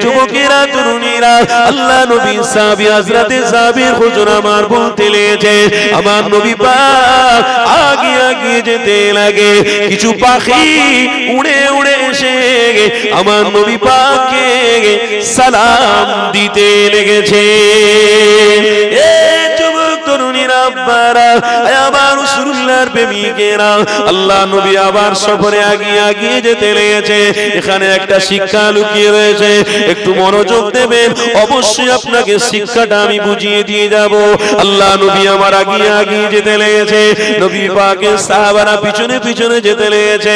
যুবকেরা তরুণীরা আল্লাহ নবী সাহাবী হযরতে জাবির হুজুর আমার বলতে লেগেছে আমার নবী পাক আগে আগে যেতে লাগে কিছু পাখি উড়ে উড়ে এসে আমার নবী পাককে সালাম দিতে লেগেছে এ যুবক তরুণীরা আব্বারা আবার রাসূলুল্লাহর প্রেমিকেরা আল্লাহ নবী আবার সফরে আগিয়ে আগিয়ে যেতে লেগেছে এখানে একটা শিক্ষা লুকিয়ে রয়েছে একটু মনোযোগ দেবেন অবশ্যই আপনাকে শিক্ষাটা আমি বুঝিয়ে দিয়ে যাব আল্লাহ নবী আমার আগিয়ে আগিয়ে যেতে লেগেছে নবী পাকের সাহাবারা পিছনে পিছনে যেতে লেগেছে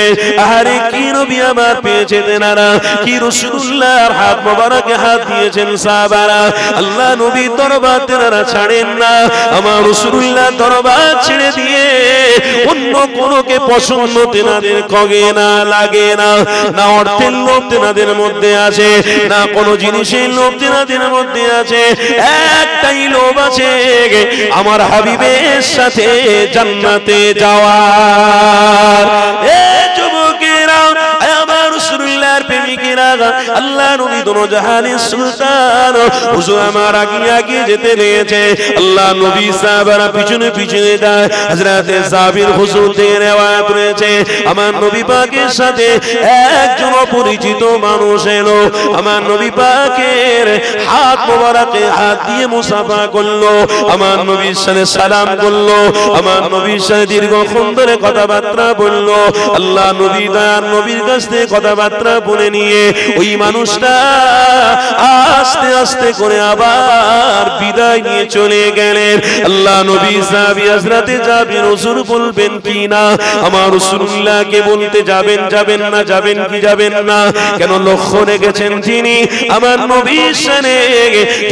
আরে কি নবী আমার পেয়েছে তেনারা কি রাসূলুল্লাহর হাত মোবারকে হাত দিয়েছেন সাহাবারা আল্লাহ নবী তরবাত তেনারা ছাড়েন না আমার রাসূলুল্লাহ তরবাত ছেড়ে দিয়ে অন্য কোনকে পছন্দ তেনাদের কগে না লাগে না না অর্থের লোভ তেনাদের মধ্যে আছে না কোনো জিনিসের লোভ তেনাদের মধ্যে আছে একটাই লোভ আছে আমার হাবিবের সাথে জান্নাতে যাওয়ার এ যুবকেরা আমার রাসূলুল্লাহর প্রেমিকেরা আল্লাহ নবী দোনো জাহানের সুলতান হুজুর আমার আগিয়ে আগিয়ে যেতে লেগেছে আল্লাহ নবী সাহাবারা পিছনে পিছনে যায় হযরতে জাবির হুজুর থেকে রওয়ায়াত রয়েছে আমার নবী পাকের সাথে একজন অপরিচিত মানুষ এলো আমার নবী পাকের হাত মোবারকে হাত দিয়ে মুসাফা করলো আমার নবীর সাথে সালাম করলো আমার নবীর সাথে দীর্ঘক্ষণ ধরে কথাবার্তা বললো আল্লাহ নবী দয়ার নবীর কাছ থেকে কথাবার্তা বলে নিয়ে ওই মানুষটা আস্তে আস্তে করে আবার বিদায় নিয়ে চলে গেলেন আল্লাহ নবী সাহাবী হযরতে জাবির হুজুর বলবেন কি না আমার রাসূলুল্লাহকে বলতে যাবেন যাবেন না যাবেন কি যাবেন না কেন লক্ষ্য রেখেছেন যিনি আমার নবীর শানে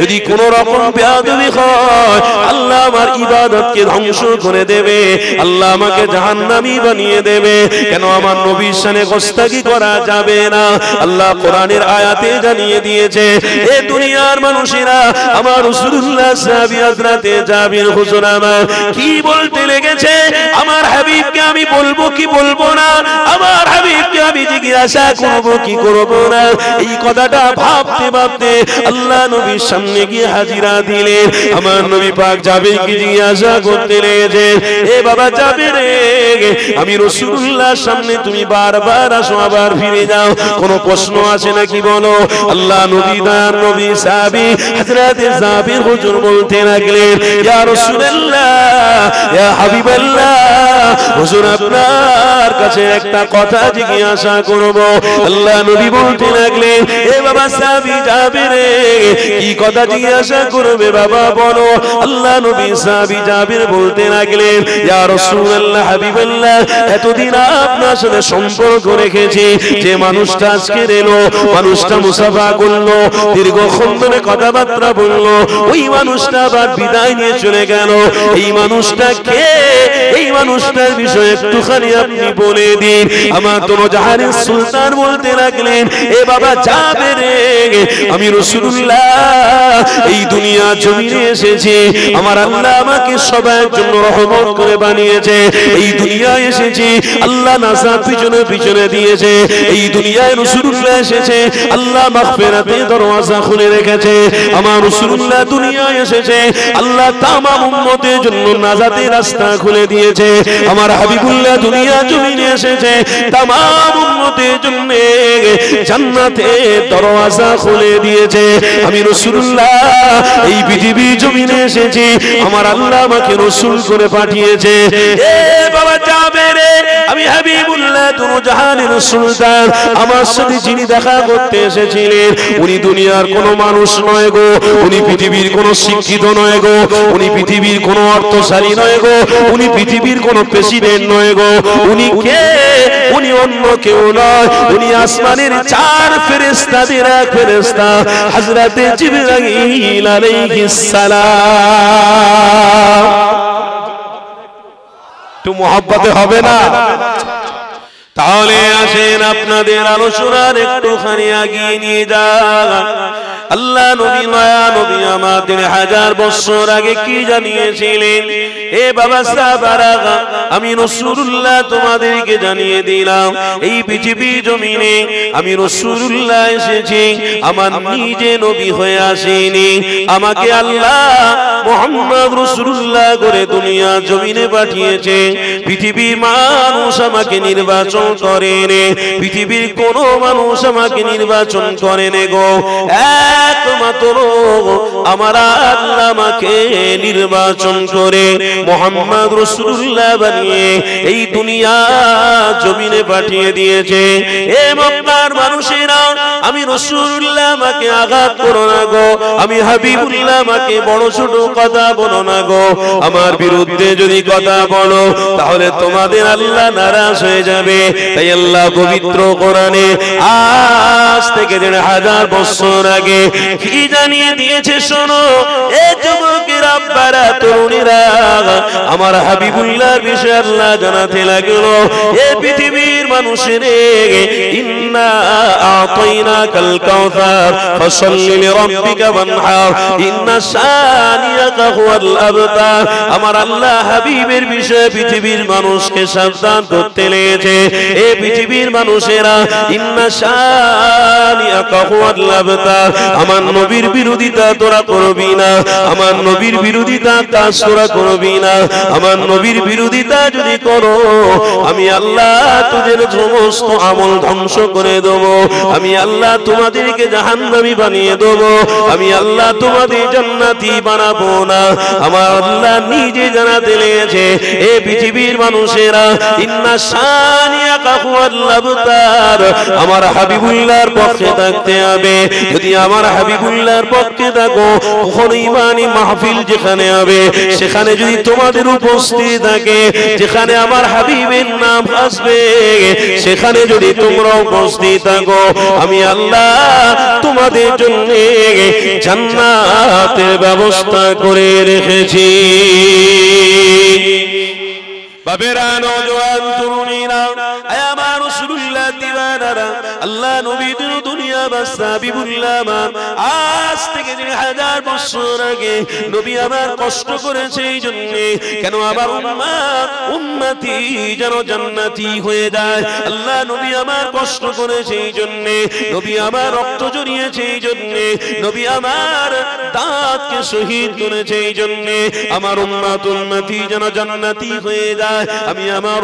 যদি কোন রকম বেয়াদবি হয় আল্লাহ আমার ইবাদতকে ধ্বংস করে দেবে আল্লাহ আমাকে জাহান্নামী বানিয়ে দেবে কেন আমার নবীর শানে গোস্তাকি করা যাবে না আল্লাহ কোরআনের আয়াতে জানিয়ে দিয়েছে এ দুনিয়ার মানুষেরা আমার রাসূলুল্লাহ সাহাবী হযরতে জাবির হুজুর আমার কি বলতে লেগেছে আমার হাবিবকে আমি বলবো কি বলবো না আমার হাবিবকে আমি জিজ্ঞাসা করব কি করব না এই কথাটা ভাবতে ভাবতে আল্লাহ নবীর সামনে গিয়ে হাজিরা দিলেন আমার নবী পাক যাবে কি জিজ্ঞাসা করতে লেগেছে এ বাবা যাবে রে আমি রাসূলুল্লাহর সামনে তুমি বারবার আসো আবার ফিরে যাও কোনো প্রশ্ন আছে নাকি বলো আল্লাহ নবী দার নবী সাহাবী হযরতে জাবির হুজুর বলতে লাগলেন ইয়া রাসূলুল্লাহ ইয়া হাবিবাল্লাহ হুজুর আপনার কাছে একটা কথা জিজ্ঞাসা করব আল্লাহ নবী বলতে লাগলেন এ বাবা সাহাবী জাবির কি কথা জিজ্ঞাসা করবে বাবা বলো আল্লাহ নবী সাহাবী জাবির বলতে লাগলেন ইয়া রাসূলুল্লাহ হাবিবাল্লাহ এতদিন আপনার সাথে সম্পর্ক রেখেছি যে মানুষটা আজকে এলো মানুষটা মুসাফা করলো দীর্ঘক্ষণ ধরে কথাবার্তা বললো ওই মানুষটা আবার বিদায় নিয়ে চলে গেল এই মানুষটা কে এই মানুষটার বিষয়ে একটুখানি আপনি বলে দিন আমার দোনো জাহানের সুলতান বলতে লাগলেন এ বাবা যাবে রে আমি রাসূলুল্লাহ এই দুনিয়া জমিনে এসেছি আমার আল্লাহ আমাকে সবার জন্য রহমত করে বানিয়েছে এই দুনিয়ায় এসেছি আল্লাহ নাজাত পিছনে পিছনে দিয়েছে এই দুনিয়ায় রাসূলুল্লাহ এসেছে আল্লাহ মাগফিরাতের দরওয়াজা খুলে রেখেছে আমার রাসূলুল্লাহ দুনিয়ায় এসেছে আল্লাহ তামাম উম্মতের জন্য নাজাতের রাস্তা খুলে দিয়েছে আমার হাবিবুল্লাহ দুনিয়া জমিনে এসেছে তামাম উম্মতের জন্য জান্নাতের দরওয়াজা খুলে দিয়েছে আমি রাসূলুল্লাহ এই পৃথিবী জমিনে এসেছি আমার আল্লাহ আমাকে রাসূল করে পাঠিয়েছে এ বাবা যাবে রে আমি হাবিবুল্লাহ দুনো জাহানের সুলতান আমার সাথে যিনি দেখা করতে এসেছিলেন উনি দুনিয়ার কোনো মানুষ নয় গো উনি পৃথিবীর কোনো শিক্ষিত নয় গো উনি পৃথিবীর কোনো অর্থশালী নয় গো উনি পৃথিবীর কোনো প্রেসিডেন্ট নয় গো উনি কে উনি অন্য কেউ নয় উনি আসমানের চার ফেরেশতাদের এক ফেরেশতা হযরতে জিবরাইল আলাইহিস সালাম তো মোহাব্বতে হবে না তাহলে আসেন আপনাদের আলোচনার একটুখানি এগিয়ে নিয়ে যান আল্লাহ নবী মায়া নবী আমার 3000 বছর আগে কি জানিয়েছিলেন? এ বাবা সাহাবারা, আমি রাসূলুল্লাহ তোমাদেরকে জানিয়ে দিলাম, এই পৃথিবী জমিনে আমি রাসূলুল্লাহ এসেছি, আমার নিজে নবী হয়ে আসেনি, আমাকে আল্লাহ মুহাম্মদ রাসূলুল্লাহ করে দুনিয়া জমিনে পাঠিয়েছে। পৃথিবীর মানুষ আমাকে নির্বাচন করেন, পৃথিবীর কোন মানুষ আমাকে নির্বাচন করেন গো, একমাত্র আমার আল্লাহ আমাকে নির্বাচন করে মুহাম্মদ রাসূলুল্লাহ বানিয়ে এই দুনিয়া জমিনে পাঠিয়ে দিয়েছে। এ মক্কার মানুষেরা, আমি রাসূলুল্লাহ আমাকে আঘাত করো না গো, আমি হাবিবুল্লাহ আমাকে বড় ছোট কথা বলো না গো, আমার বিরুদ্ধে যদি কথা বলো তাহলে তোমাদের আল্লাহ নারাজ হয়ে যাবে। তাই আল্লাহ পবিত্র কোরআনে আজ থেকে 1500 বছর আগে কি জানিয়ে দিয়েছে শোনো। এ যুবকেরা, আব্বারা, তরুণীরা, আমার হাবিবুল্লাহর বিষয়ে আল্লাহ জানাতে লাগলো, এ পৃথিবীর মানুষের, ইন্না আতাইনাকাল কাউসার ফাসাল্লি লিরাব্বিকা ওয়ানহার ইন্না শানিয়াকা হুয়াল আবতার। আমার আল্লাহ হাবিবের বিষয়ে পৃথিবীর মানুষকে সাবধান করতে লেগেছে। এ পৃথিবীর মানুষেরা, ইন্না শানিয়াকা হুয়াল আবতার, আমার নবীর বিরোধিতা তোরা করবি না, আমার নবীর বিরোধিতা কাজ তোরা করবি না, আমার নবীর বিরোধিতা যদি করো আমি আল্লাহ তোদের সমস্ত আমল ধ্বংস করে দেব, আমি আল্লাহ তোমাদেরকে জাহান্নামী বানিয়ে দেব, আমি আল্লাহ তোমাদের জান্নাতি বানাবো না। আমার আল্লাহ নিজে জানাতে লেগেছে, এ পৃথিবীর মানুষেরা, ইন্না শানিয়াকা হুয়াল আবতার, আমার হাবিবুল্লাহর পক্ষে থাকতে হবে। যদি আমার হাবিবুল্লাহর পক্ষে থাকো, কখনো ইমানি মাহফিল যেখানে হবে সেখানে যদি তোমাদের উপস্থিত থাকে, যেখানে আমার হাবিবের নাম আসবে সেখানে যদি তোমরা উপস্থিত থাকো, আমি আল্লাহ তোমাদের জন্য জান্নাতের ব্যবস্থা করে রেখেছি। বাবেরা, নওজোয়ান, তরুণীরা, আমার রাসূলুল্লাহ দিওয়ানারা, আল্লাহ নবী দুনিয়া বাদশা হাবিবুল্লাহ আমার আজ থেকে 1000 বছর আগে নবী আমার কষ্ট করেছে এই জন্য, কেন আমার উম্মতি যেন জান্নাতি হয়ে যায়। আল্লাহ নবী আমার কষ্ট করেছে এই জন্য, নবী আমার রক্ত ঝরিয়েছে এই জন্য, নবী আমার দাঁতকে শহীদ করেছে এই জন্য, আমার উম্মতি যেন জান্নাতি হয়ে যায়। আমি আমার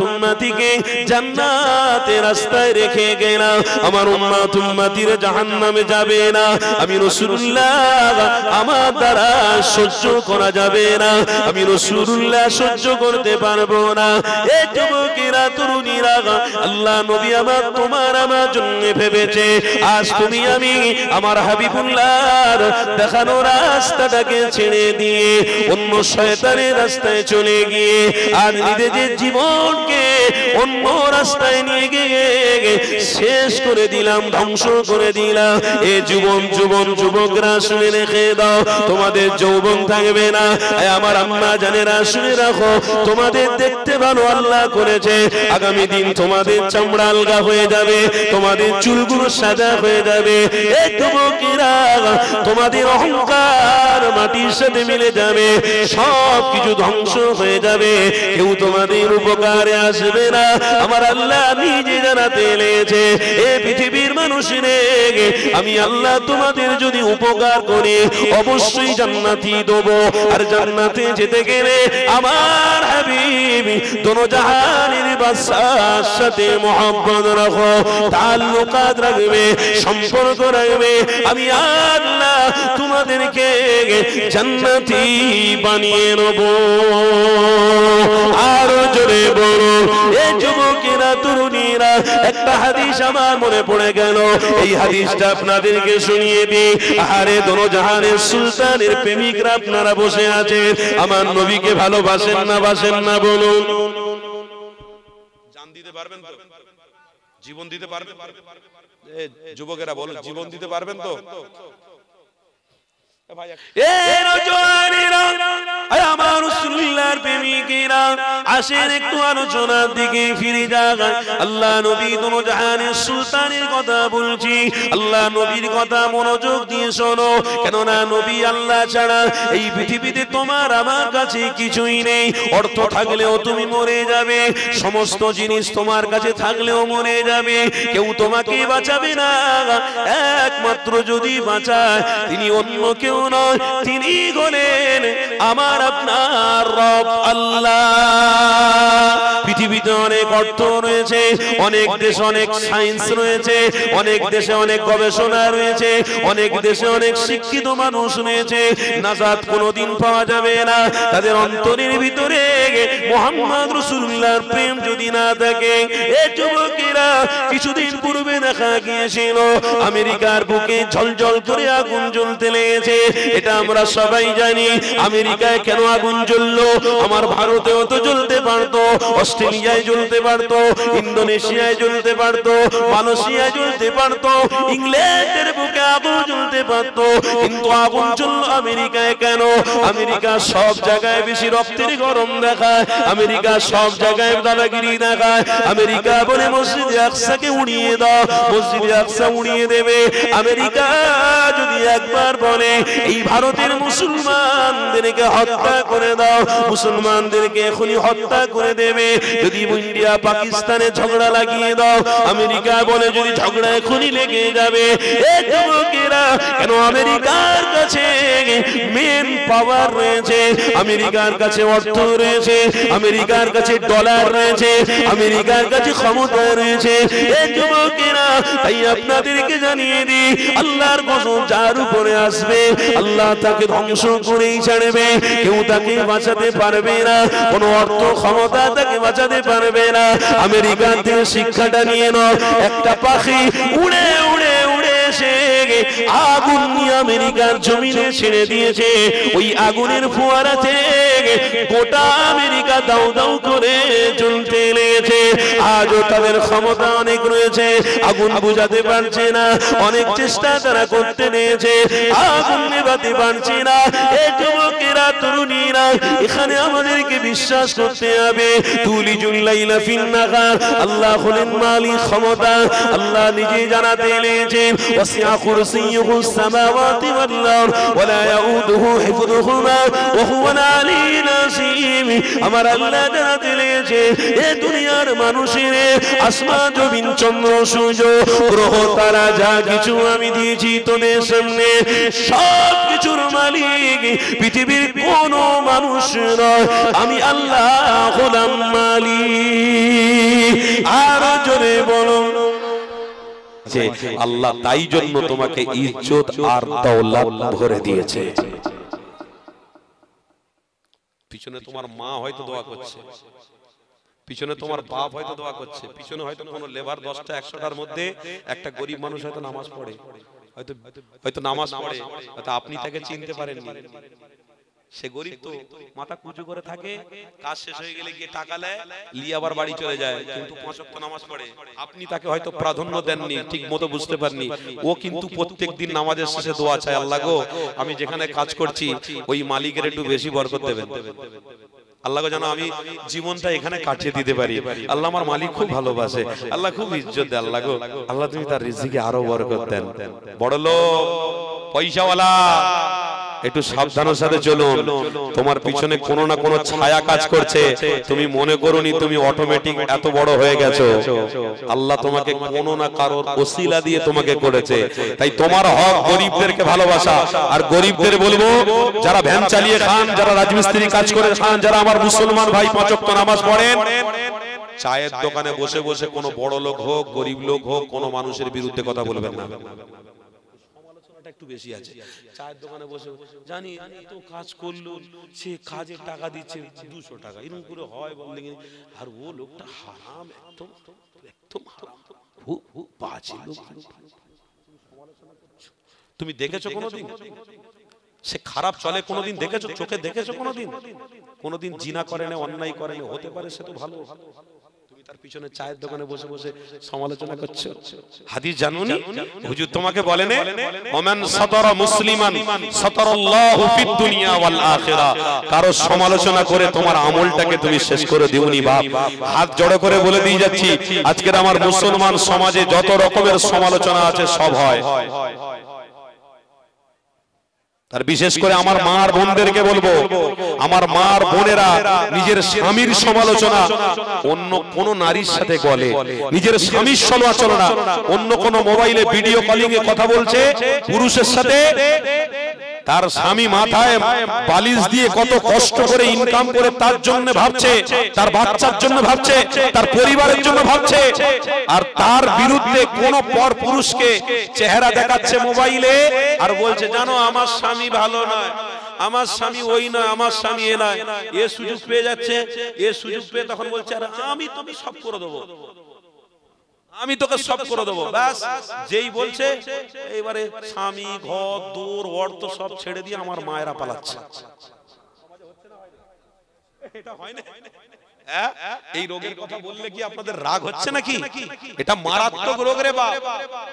উম্মতিকে জান্নাতের রাস্তায় রেখে গেলাম, আমার উম্মতির জাহান্নামে যাবে না। আমি রাসূলুল্লাহ আমার দ্বারা সহ্য করা যাবে না, আমি রাসূলুল্লাহ সহ্য করতে পারবো না। এই যুবকেরা, তরুণীরা, আল্লাহ নবী আমার তোমার আমার জন্য ভেবেছে, আজ তুমি আমি আমার হাবিবুল্লাহর দেখানো রাস্তাটাকে ছেড়ে দিয়ে অন্য শয়তানের রাস্তায় চলে গিয়ে আর নিজের জীবনকে অন্য রাস্তায় নিয়ে গিয়ে শেষ করে দিলাম, ধ্বংস করে দিলাম। এ যুবকরা শুনে রেখে দাও, তোমাদের যৌবন থাকবে না। আমার আম্মা জানেরা শুনে রাখো, তোমাদের দেখতে ভালো আল্লাহ করেছে, আগামী দিন তোমাদের চামড়া আলগা হয়ে যাবে, তোমাদের চুলগুলো সাদা হয়ে যাবে। এই যুবকেরা, তোমাদের অহংকার মাটির সাথে মিলে যাবে, সব কিছু ধ্বংস হয়ে যাবে, কেউ তোমাদের উপকারে আসবে না। আমার আল্লাহ নিজে জানাতে লেগেছে, এ পৃথিবীর মানুষের, আমি আল্লাহ তোমাদের যদি উপকার করে অবশ্যই জান্নাতি দেব। আর জান্নাতে যেতে গেলে আমার হাবিব দোনো জাহানের বাদশার সাথে মহব্বত রাখো, তাল্লুকাত রাখবে, সম্পর্ক রাখবে। আমি আল্লাহ তোমাদেরকে জান্নাতি বানিয়ে নেব। আরো জোরে বলো, এই যুবকেরা, তরুণীরা, একটা হাদিস আমার মনে পড়ে গেল, এই হাদিসটা আপনাদেরকে শুনিয়ে দিই। আরে দোনো জাহানের সুলতানের প্রেমিকরা আপনারা বসে আছেন, আমার নবীকে ভালোবাসেন না বাসেন না বলুন? জান দিতে পারবেন তো? জীবন দিতে পারবেন? যুবকেরা বলুন, জীবন দিতে পারবেন তো? আমার রাসূলুল্লাহর প্রেমিকেরা আসেন একটু আলোচনার দিকে ফিরে যান। আল্লাহ নবী দুনো জাহানের সুলতানের কথা বলছি, আল্লাহ নবীর কথা মনোযোগ দিয়ে শোনো, কেননা নবী আল্লাহ ছাড়া এই পৃথিবীতে তোমার আমার কাছে কিছুই নেই। অর্থ থাকলেও তুমি মরে যাবে, সমস্ত জিনিস তোমার কাছে থাকলেও মরে যাবে, কেউ তোমাকে বাঁচাবে না। একমাত্র যদি বাঁচায় তিনি অন্য কেউ নয়, তিনি হলেন আমার আপনার রব আল্লাহ। পৃথিবীতে অনেক অর্থ রয়েছে, অনেক দেশে অনেক সায়েন্স রয়েছে, অনেক দেশে অনেক গবেষণা রয়েছে, অনেক দেশে অনেক শিক্ষিত মানুষ রয়েছে, নাজাত কোনোদিন পাওয়া যাবে না তাদের অন্তরের ভিতরে মুহাম্মদ রাসূলুল্লাহর প্রেম যদি না থাকে। এই যুবকেরা কিছুদিন পূর্বে দেখা গিয়েছিল আমেরিকার বুকে ঝলঝল করে আগুন জ্বলতে লেগেছে, এটা আমরা সবাই জানি। আমেরিকায় কেন আগুন জ্বললো? আমার ভারতেও তো জ্বলতে পারতো, অস্ট্রেলিয়ায় জ্বলতে পারতো, ইন্দোনেশিয়ায় জ্বলতে পারতো, মালয়েশিয়ায় জ্বলতে পারতো, ইংল্যান্ডের বুকে আগুন জ্বলতে পারতো, কিন্তু আগুন জ্বললো আমেরিকায় কেন? আমেরিকা সব জায়গায় বেশি রক্তের গরম দেখায়, আমেরিকা সব জায়গায় দাদাগিরি দেখায়। আমেরিকা বলে মসজিদে আকসাকে উড়িয়ে দাও, মসজিদে আকসা উড়িয়ে দেবে। আমেরিকা যদি একবার বলে এই ভারতের মুসলমানদেরকে হত্যা করে দাও, মুসলমানদেরকে এখনই হত্যা করে দেবে। যদি ইন্ডিয়া পাকিস্তানে ঝগড়া লাগিয়ে দাও, আমেরিকা বলে যদি ঝগড়া এখনই লেগে যাবে। এই যুবকেরা কেন আমেরিকার কাছে মেন পাওয়ার রয়েছে, আমেরিকার কাছে অর্থ রয়েছে, আমেরিকার কাছে ডলার রয়েছে, আমেরিকার কাছে ক্ষমতা রয়েছে। এই যুবকেরা তাই আপনাদেরকে জানিয়ে দিই, আল্লাহর কসম যার উপরে আসবে আল্লাহ তাকে ধ্বংস করেই ছাড়বে, কেউ তাকে বাঁচাতে পারবে না, কোনো অর্থ ক্ষমতা তাকে বাঁচাতে পারবে না। আমেরিকা থেকে শিক্ষাটা নিয়ে নাও, একটা পাখি উড়ে উড়ে উড়ে এসে আগুন নিয়ে আমেরিকার জমিনে ছেড়ে দিয়েছে, ওই আগুনের ফোয়ারা থেকে গোটা আমেরিকা দাউ দাউ করে জ্বলতে লেগেছে। আজও তাদের ক্ষমতা অনেক রয়েছে, আগুন বুঝাতে পারছে না, অনেক চেষ্টা তারা করতে নিয়েছে, আগুন নেভাতে পারছে না। এই যুবকেরা তরুণীরা এখানে আমাদেরকে বিশ্বাস করতে হবে, তুলিজুল লাইলা ফিন নাহার, আল্লাহ হলেন মালিক ক্ষমতা। আল্লাহ নিজে জানাতে লেগেছেন ওয়াসিআ কুরসিয়ুহুস সামাওয়াতি ওয়াল আরদ ওয়ালা ইয়াউদুহু হিফযুহুমা ওয়া হুয়াল আলিয়্যুল আযীম। আমার আল্লাহ জানাতে লেগেছে এই দুনিয়ার মানুষের আসমান জমিন চন্দ্র সূর্য গ্রহ তারা যা কিছু আমি দিয়েছি তোদের সামনে, সব কিছুর মালিক পৃথিবীর কোনো মানুষ নয়, আমি আল্লাহ হলাম মালিক। আর জোরে বলো যে আল্লাহ তাই জন্য তোমাকে ইজ্জত আর দৌলত ভরে দিয়েছে। পিছনে তোমার মা হয়তো দোয়া করছে, পিছনে তোমার বাপ হয়তো দোয়া করছে, পিছনে হয়তো কোনো লেবার 10টা 100টার মধ্যে একটা গরিব মানুষ হয়তো নামাজ পড়ে, হয়তো নামাজ পড়ে, হয়তো আপনি তাকে চিনতে পারেননি। সে গরিব তো মাথা কুচু করে থাকে, কাজ শেষ হয়ে গেলে গিয়ে টাকা নেয়, নিয়ে আবার বাড়ি চলে যায়, কিন্তু 5 ওয়াক্ত নামাজ পড়ে। আপনি তাকে হয়তো প্রাধান্য দেননি, ঠিক মতো বুঝতে পারনি, ও কিন্তু প্রত্যেকদিন নামাজের শেষে দোয়া চায়, আল্লাহ গো আমি যেখানে কাজ করছি ওই মালিকের একটু বেশি বরকত দেবেন, আল্লাহ গো যেন আমি জীবনটা এখানে কাটিয়ে দিতে পারি, আল্লাহ আমার মালিক খুব ভালোবাসে, আল্লাহ খুব ইজ্জত দেয়, আল্লাহ গো আল্লাহ তুমি তার রিজিকে আরো বরকত দেন। বড় লোক পয়সাওয়ালা একটু সাবধানের সাথে চলুন, তোমার পিছনে কোনো না কোনো ছায়া কাজ করছে, তুমি মনে করোনি তুমি অটোমেটিক এত বড় হয়ে গেছো, আল্লাহ তোমাকে কোনো না কারোর ওসিলা দিয়ে তোমাকে করেছে। তাই তোমার হক গরিবদেরকে ভালোবাসা, আর গরিবদের বলবো যারা ভ্যান চালিয়ে খান, যারা রাজমিস্ত্রি কাজ করে খান, যারা আমার মুসলমান ভাই 5 ওয়াক্ত নামাজ পড়েন, চায়ের দোকানে বসে বসে কোনো বড় লোক হোক গরিব লোক হোক কোনো মানুষের বিরুদ্ধে কথা বলবেন না। একটু বেশি আছে, চায়ের দোকানে বসে জানি তো কাজ করলো, সে কাজের টাকা দিচ্ছে 200 টাকা, এরকম করে হয় বললে, আর ও লোকটা হারাম, একদম একদম হারাম, বাজে লোক। তুমি দেখেছো কোনোদিন সে খারাপ চলে? কোনোদিন দেখেছো? চোখে দেখেছো কোনোদিন? কোনোদিন জিনা করে না, অন্যায় করে না, হতে পারে সে তো ভালো, তুমি তার পিছনে চায়ের দোকানে বসে বসে সমালোচনা করছো। হাদিস জানোনি? হুজুর তোমাকে বলেন ওমান সাতারা মুসলিমান সাতারাল্লাহু ফিদ দুনিয়া ওয়াল আখিরা। কারো সমালোচনা করে তোমার আমলটাকে তুমি শেষ করে দিওনি বাপ। হাত জড়ো করে বলে দিয়ে যাচ্ছি, আজকের আমার মুসলমান সমাজে যত রকমের সমালোচনা আছে সব হয়। আর বিশেষ করে আমার মা আর বোনদেরকে বলবো, আমার মা আর বোনেরা নিজের স্বামীর সমালোচনা অন্য কোন নারীর সাথে বলে, নিজের স্বামীর সমালোচনা অন্য কোন মোবাইলে ভিডিও কলিং এ কথা বলছে পুরুষের সাথে, তার স্বামী মাথায় বালিশ দিয়ে কত কষ্ট করে ইনকাম করে তার জন্য ভাবছে, তার বাচ্চার জন্য ভাবছে, তার পরিবারের জন্য ভাবছে, আর তার বিরুদ্ধে কোন পর পুরুষকে চেহারা দেখাচ্ছে মোবাইলে আর বলছে জানো আমার স্বামী ভালো নয়, আমার স্বামী ওই নয়, আমার স্বামী এ নয়। এ সুযোগ পেয়ে যাচ্ছে, এ সুযোগ পেয়ে তখন বলছে আর আমি তোকে সব করে দেবো, আমি তোকে সব করে দেবো। ব্যাস যেই বলছে এবারে স্বামী ঘর দূর অর্থ সব ছেড়ে দিয়ে আমার মায়েরা পালাচ্ছে। এটা হয় না? এই রোগের কথা বললে কি আপনাদের রাগ হচ্ছে নাকি? এটা মারাত্মক রোগ রে বাপ।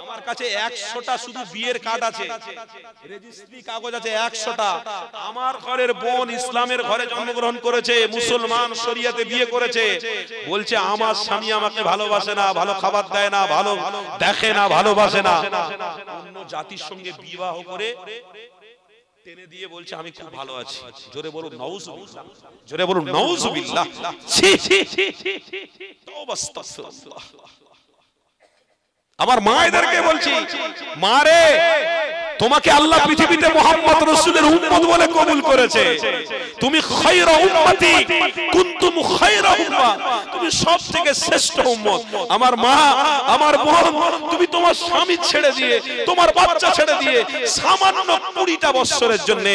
আমার কাছে 100টা শুধু বিয়ের কার্ড আছে, রেজিস্ট্রি কাগজ আছে 100টা। আমার ঘরের বোন ইসলামের ঘরে জন্মগ্রহণ করেছে, মুসলমান শরিয়াতে বিয়ে করেছে, বলছে আমার স্বামী আমাকে ভালোবাসে না, ভালো খাবার দেয় না, ভালো দেখে না, ভালোবাসে না, অন্য জাতির সঙ্গে বিবাহ করে টেনে দিয়ে বলছে আমি খুব ভালো আছি। জোরে বলুন নাউজুবিল্লাহ, জোরে বলুন নাউজুবিল্লাহ। ছি ছি তওবা আস্তাগফিরুল্লাহ। আমার মায়েদেরকে বলছি, মারে তোমাকে আল্লাহ পৃথিবীতে মুহাম্মদ রাসূলের উম্মত বলে কবুল করেছে, তুমি খায়রা উম্মতি কুনতুম খায়রা উম্মাহ, তুমি সবথেকে শ্রেষ্ঠ উম্মত। আমার মা, আমার বোন, তুমি তোমার স্বামী ছেড়ে দিয়ে, তোমার বাচ্চা ছেড়ে দিয়ে সামান্য 20টা বছরের জন্য,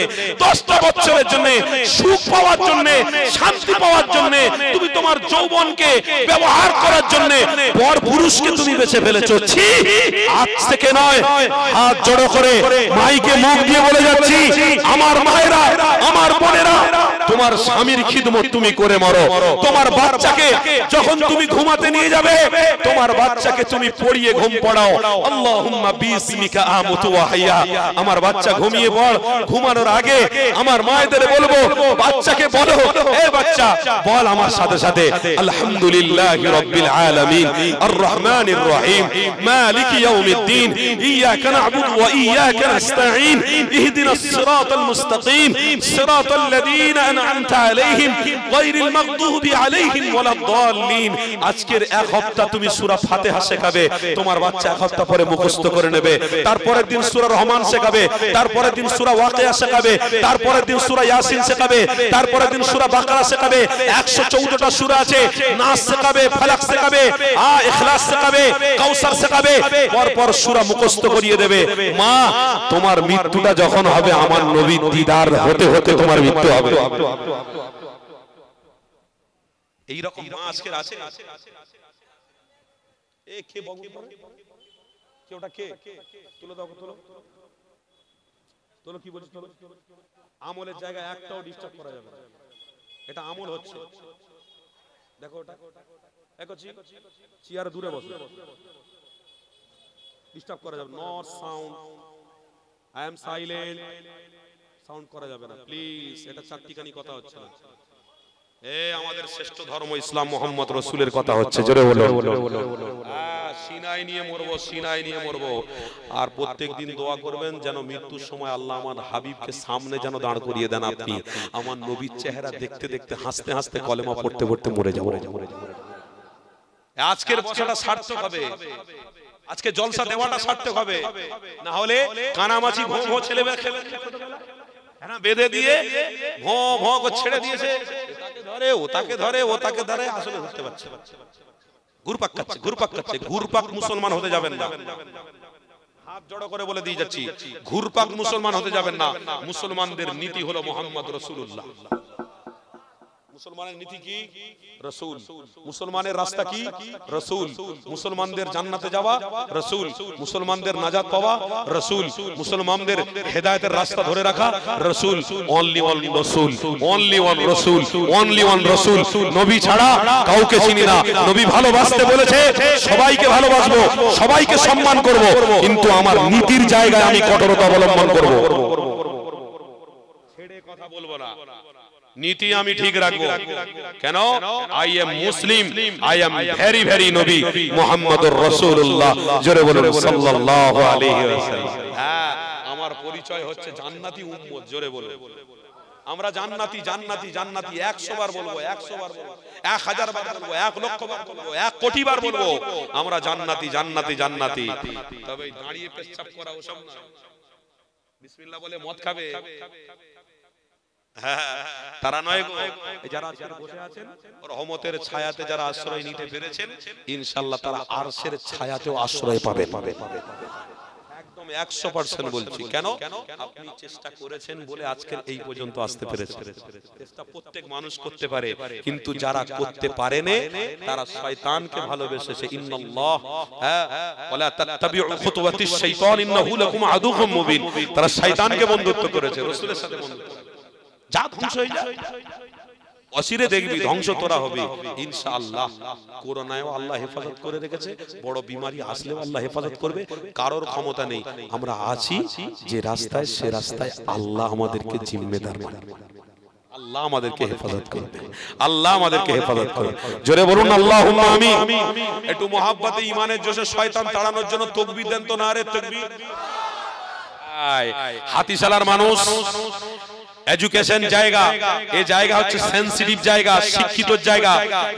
10টা বছরের জন্য সুখ পাওয়ার জন্য, শান্তি পাওয়ার জন্য, তুমি তোমার যৌবনকে ব্যবহার করার জন্য পর পুরুষকে তুমি বেছে ফেলেছো। ছি, আজ থেকে নয়, হাত জড়ো করে মাইকে মুখ দিয়ে বলে যাচ্ছি, আমার মায়েরা, আমার বোনেরা, তোমার স্বামীর খিদমত তুমি করে মরো। তোমার বাচ্চাকে যখন তুমি ঘুমাতে নিয়ে যাবে, তোমার বাচ্চাকে তুমি পড়িয়ে ঘুম পড়াও। আল্লাহুম্মা বিসমিকা আমুতু ওয়া হাইয়া। আমার বাচ্চা ঘুমিয়ে পড়। ঘুমানোর আগে আমার মায়েদের বলবো, বাচ্চাকে বলো, এ বাচ্চা বল আমার সাথে সাথে আলহামদুলিল্লাহি রাব্বিল আলামিন আর রহমানির রহিম মালিকি ইয়াউমিদ্দিন ইয়াকা না'বুদু ওয়া ইয়াকা নাস্তাঈন ইহদিনাস সিরাতাল মুস্তাকিম সিরাতাল লাযীনা আন'আমতা আলাইহিম গায়রিল মাগদুবি আলাইহিম ওয়ালাদ দাল্লিন। আজকের এক সপ্তাহ তুমি সূরা ফাতিহা শেখাবে, তোমার বাচ্চা এক সপ্তাহ পরে মুখস্থ করে নেবে। তারপরের দিন সূরা রহমান শেখাবে, তারপরের দিন সূরা ওয়াকিয়া শেখাবে, তারপরের দিন সূরা ইয়াসিন শেখাবে, তারপরের দিন সূরা বাকারা শেখাবে। 114টা সূরা আছে, নাস শেখাবে, ফালাক শেখাবে, ইখলাস শেখাবে, কাউসার শেখাবে, পরপর সূরা মুখস্থ করিয়ে দেবে। মা, তোমার মৃত্যুটা যখন হবে আমার নবীর দিদার হতে হতে তোমার মৃত্যু হবে। এই রকম মা আজকে আছে। এ কে বগু কে, ওটা কে? তুলো দাও, তুলো তুলো। কি বলছ? তুলো। আমলের জায়গায় একটাও ডিস্টার্ব করা যাবে না, এটা আমল হচ্ছে। দেখো ওটা, দেখো চেয়ার দূরে বসো, ডিস্টার্ব করা যাবে। Not sound, I am silent, sound করা যাবে না প্লিজ। এটা চারটিখানি কথা হচ্ছে না। আমাদের শ্রেষ্ঠ ধর্ম ইসলাম, মুহাম্মদ রাসূলের কথা হচ্ছে। জোরে বলো। সিনাই নিয়ে মরবো, সিনাই নিয়ে মরবো। আর প্রত্যেকদিন দোয়া করবেন যেন মৃত্যুর সময় আল্লাহ আমার হাবিবকে সামনে যেন দাঁড় করিয়ে দেন। আপনি আমার নবীর চেহারা দেখতে দেখতে, হাসতে হাসতে, কলেমা পড়তে পড়তে মরে যাবো। আজকের বসাটা সার্থক হবে, আজকে জলসা দেওয়াটা সার্থক হবে। না হলে কানামাছি ভোঁ ভোঁ ছেলে খেলে বেঁধে দিয়ে ভোঁ ভোঁ করে ছেড়ে দিয়েছে, ধরে ও তাকে ধরে, ও তাকে ধরে, আসলে ধরতে পারছে। ঘুরপাক খাচ্ছে, ঘুরপাক খাচ্ছে। ঘুরপাক মুসলমান হতে যাবেন না। হাত জড়ো করে বলে দিয়ে যাচ্ছি, ঘুরপাক মুসলমান হতে যাবেন না। মুসলমানদের নীতি হলো মুহাম্মদ রাসূলুল্লাহ। মুসলমানের নীতি কি? রাসূল। মুসলমানের রাস্তা কি? রাসূল। মুসলমানদের জান্নাতে যাওয়া রাসূল, মুসলমানদের নাজাত পাওয়া রাসূল, মুসলমানদের হেদায়েতের রাস্তা ধরে রাখা রাসূল। অনলি ওয়ান রাসূল, অনলি ওয়ান রাসূল, অনলি ওয়ান রাসূল। নবী ছাড়া কাউকে চিনি না। নবী ভালোবাসতে বলেছে, সবাইকে ভালোবাসবো, সবাইকে সম্মান করব, কিন্তু আমার নীতির জায়গায় আমি কঠোরতা অবলম্বন করব। ছেড়ে কথা বলবো না, নীতি আমি ঠিক রাখবো। কেন? I am Muslim, I am very very নবী মুহাম্মদুর রাসূলুল্লাহ। জোরে বলুন সাল্লাল্লাহু আলাইহি ওয়াসাল্লাম। হ্যাঁ, আমার পরিচয় হচ্ছে জান্নাতি উম্মত। জোরে বলুন। আমরা জান্নাতি জান্নাতি জান্নাতি 100 বার বলবো, 100 বার বলবো, 1000 বার বলবো, 1 লক্ষ বার বলবো, 1 কোটি বার বলবো, আমরা জান্নাতি জান্নাতি জান্নাতি। তবে দাঁড়িয়ে পেশাব করা ওসব না। বিসমিল্লাহ বলে মদ খাবে তারা নয় গো। যারা বসে আছেন রহমতের ছায়াতে যারা আশ্রয় নিতে পেরেছেন, ইনশাআল্লাহ তারা আরশের ছায়াতেও আশ্রয় পাবেন। একদম 100% বলছি। কেন? আপনি চেষ্টা করেছেন বলে আজকের এই পর্যন্ত আসতে পেরেছেন। চেষ্টা প্রত্যেক মানুষ করতে পারে, কিন্তু যারা করতে পারে না তারা শয়তানকে ভালোবেসেছে। ইন্নাল্লাহ ওয়ালা তাত্তাবিউ খুতুওয়াতিশ শাইতান ইন্নাহু লাকুম আদুউম মুবিন। তারা শয়তানকে বন্ধুত্ব করেছে, রাসূলের সাথে বন্ধুত্ব। যা ধ্বংস হয়ে যায়, অচিরে দেখবি ধ্বংস তোরা হবে ইনশাআল্লাহ। করোনায়ও আল্লাহ হেফাজত করে রেখেছে, বড় বিমারি আসলেও আল্লাহ হেফাজত করবে। কারোর ক্ষমতা নেই। আমরা আছি যে রাস্তায়, সে রাস্তায় আল্লাহ আমাদেরকে জিম্মেদার বানাবে। আল্লাহ আমাদেরকে হেফাজত করবে, আল্লাহ আমাদেরকে হেফাজত করবে। জোরে বলুন আল্লাহুম্মা আমিন। একটু মহব্বতে ঈমানের জোশে শয়তান তাড়ানোর জন্য তাকবীর দেন তো। নারে তাকবীর। হাতিশালার মানুষ এডুকেশন জায়গা, এই জায়গা হচ্ছে সেনসিটিভ জায়গা, শিক্ষিত জায়গা।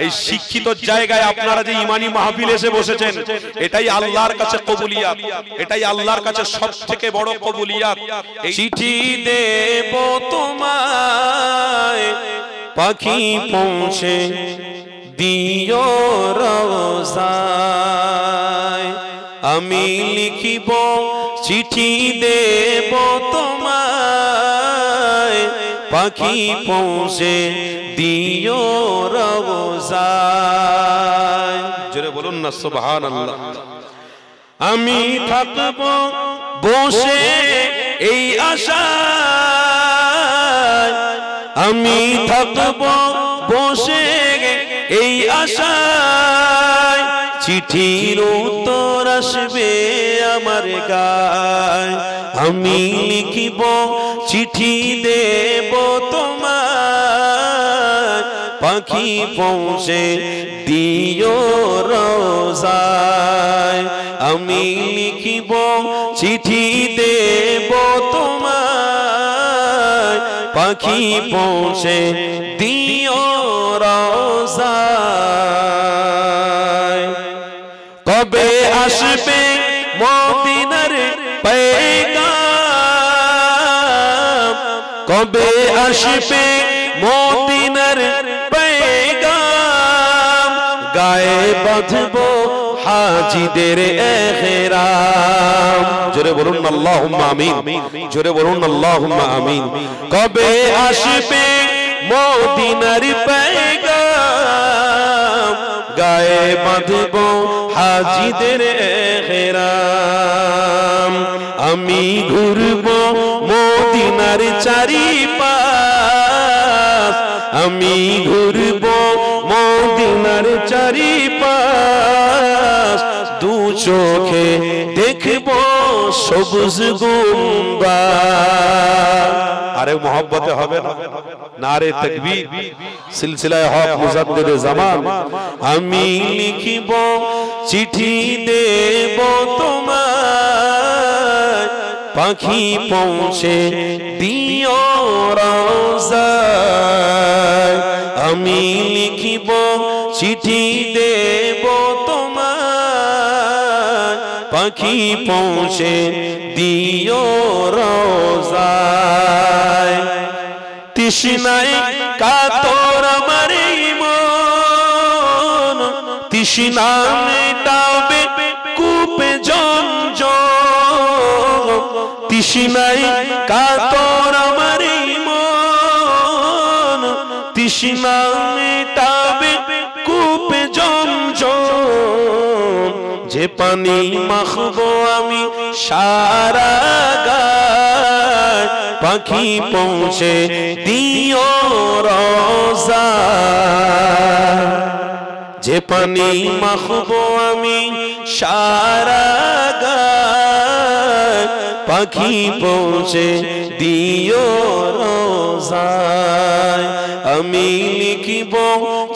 এই শিক্ষিত জায়গায় আপনারা যে ঈমানি মাহফিল এসে বসেছেন, এটাই আল্লাহর কাছে কবুলিয়াত, এটাই আল্লাহর কাছে সবথেকে বড় কবুলিয়াত। চিঠি দেব তোমায়, পাখি পৌঁছে দিও রওজায়। আমি লিখিব চিঠি দেব তোমায়, পাখি পৌঁছে দিও রওজায়। জোরে বলুন না সুবহানাল্লাহ। আমি থাকব বসে এই আশায়, আমি থাকব বসে এই আশায়। চিঠির উত্তর আসবে আমার গায়। আমি লিখিব চিঠি দেব তোমায়, পাখি পৌঁছে দিও রওজায়। আমি লিখিব চিঠি দেব তোমায়, পাখি পৌঁছে দিও রওজায়। কবে আসবে মদিনার পেগাম, কবে আসবে মদিনার পেগাম। গায়ে বাঁধব হাজিদের ইহরাম। জোরে বলুন আল্লাহুম্মা আমিন, জোরে বলুন আল্লাহুম্মা আমিন। কবে আসবে মদিনার পেগাম, গায়ে বাঁধব হাজিদের ইহরাম। আমি ঘুরব মদিনার চারিপাশ, আমি ঘুরব মদিনার চারিপাশ। দু চোখে দেখব সবুজ গুম্বাদ। আরে মহব্বতে হবে না? নারে তাকবীর। সিলসিলায়ে হক মুজাদ্দিদে জামান। আমি লিখিব চিঠি দেব তোমায়, পাখি পৌঁছে দিও রওজায়। আমি লিখিব চিঠি দেব তোমায়, পাখি পৌঁছে দিও রওজায়। তৃষ্ণায় কাতর আমার মন, তৃষ্ণা মেটাবে কূপে জমজম। তৃষ্ণায় কাতর আমার মন, তৃষ্ণা মেটাবে কূপে জমজম, যে পানি মাখবো আমি সারা গায়, পাখি পৌঁছে দিও রওজায়। যে পানি মাখবো আমি সারা গায়, পাখি পৌঁছে দিও রওজায়। আমি লিখিব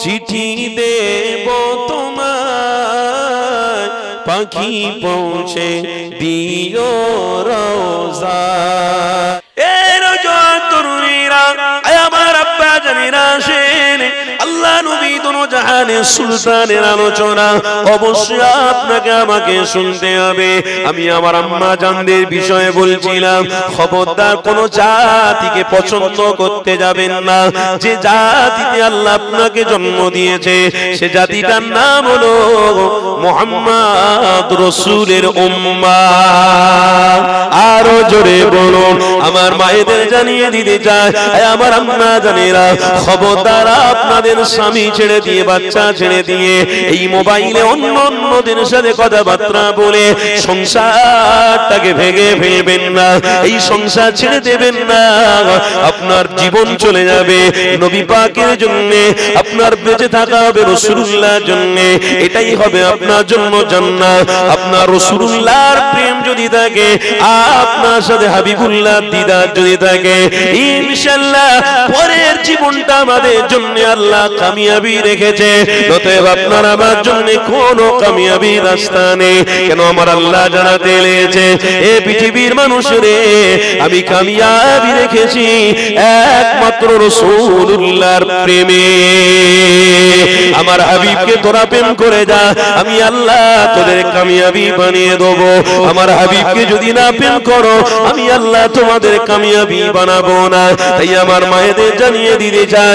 চিঠি দেব তোমায়, পাখি পৌঁছে দিও রওজায়। এর তরুণীরা আমার আব্বা জানেরা আসেন, আল্লাহ নবী দুনো জাহানের সুলতানের আলোচনা অবশ্যই আপনাকে আমাকে শুনতে হবে। আমি আমার আম্মা জানদের বিষয়ে বলছিলাম, খবরদার কোন জাতিকে পছন্দ করতে যাবেন না। যে জাতিতে আল্লাহ আপনাকে জন্ম দিয়েছে সে জাতিটার নাম হলো মুহাম্মদ রাসূলের উম্মাহ। আরো জোরে বলুন। আমার মায়েদের জানিয়ে দিতে চাই, আমার আম্মা জানেরা, খবরদার আপনাদের স্বামী ছেড়ে দিয়ে, বাচ্চা ছেড়ে দিয়ে এই মোবাইলে অন্য অন্যদের সাথে কথাবার্তা বলে সংসারটাকে ভেঙে ফেলবেন না। এই সংসার ছেড়ে দেবেন না, আপনার জীবন চলে যাবে নবী পাকের জন্য, আপনার বেঁচে থাকা হবে রাসূলুল্লাহর জন্য। এটাই হবে আপনার জন্য জান্নাত। আপনার রাসূলুল্লাহর প্রেম যদি থাকে, আপনার সাথে হাবিবুল্লাহর দিদার যদি থাকে, ইনশাআল্লাহ পরের জীবনটা আমাদের জন্য আল্লাহ কামিয়াবি রেখেছে। অতএব আপনার আমার জন্য কোনো কামিয়াবি রাস্তা নেই। কেন আমার আল্লাহ জানাতে লেগেছে, এ পৃথিবীর মানুষরে আমি কামিয়াবি রেখেছি একমাত্র রাসূলুল্লাহর প্রেমে। আমার হাবিবকে তোরা প্রেম করে যা, আমি আল্লাহ তোদের কামিয়াবি বানিয়ে দেব। আমার হাবিবকে যদি না প্রেম করো, আমি আল্লাহ তোমাদের কামিয়াবি বানাবো না। তাই আমার মায়েদের জানিয়ে দিতে চাই,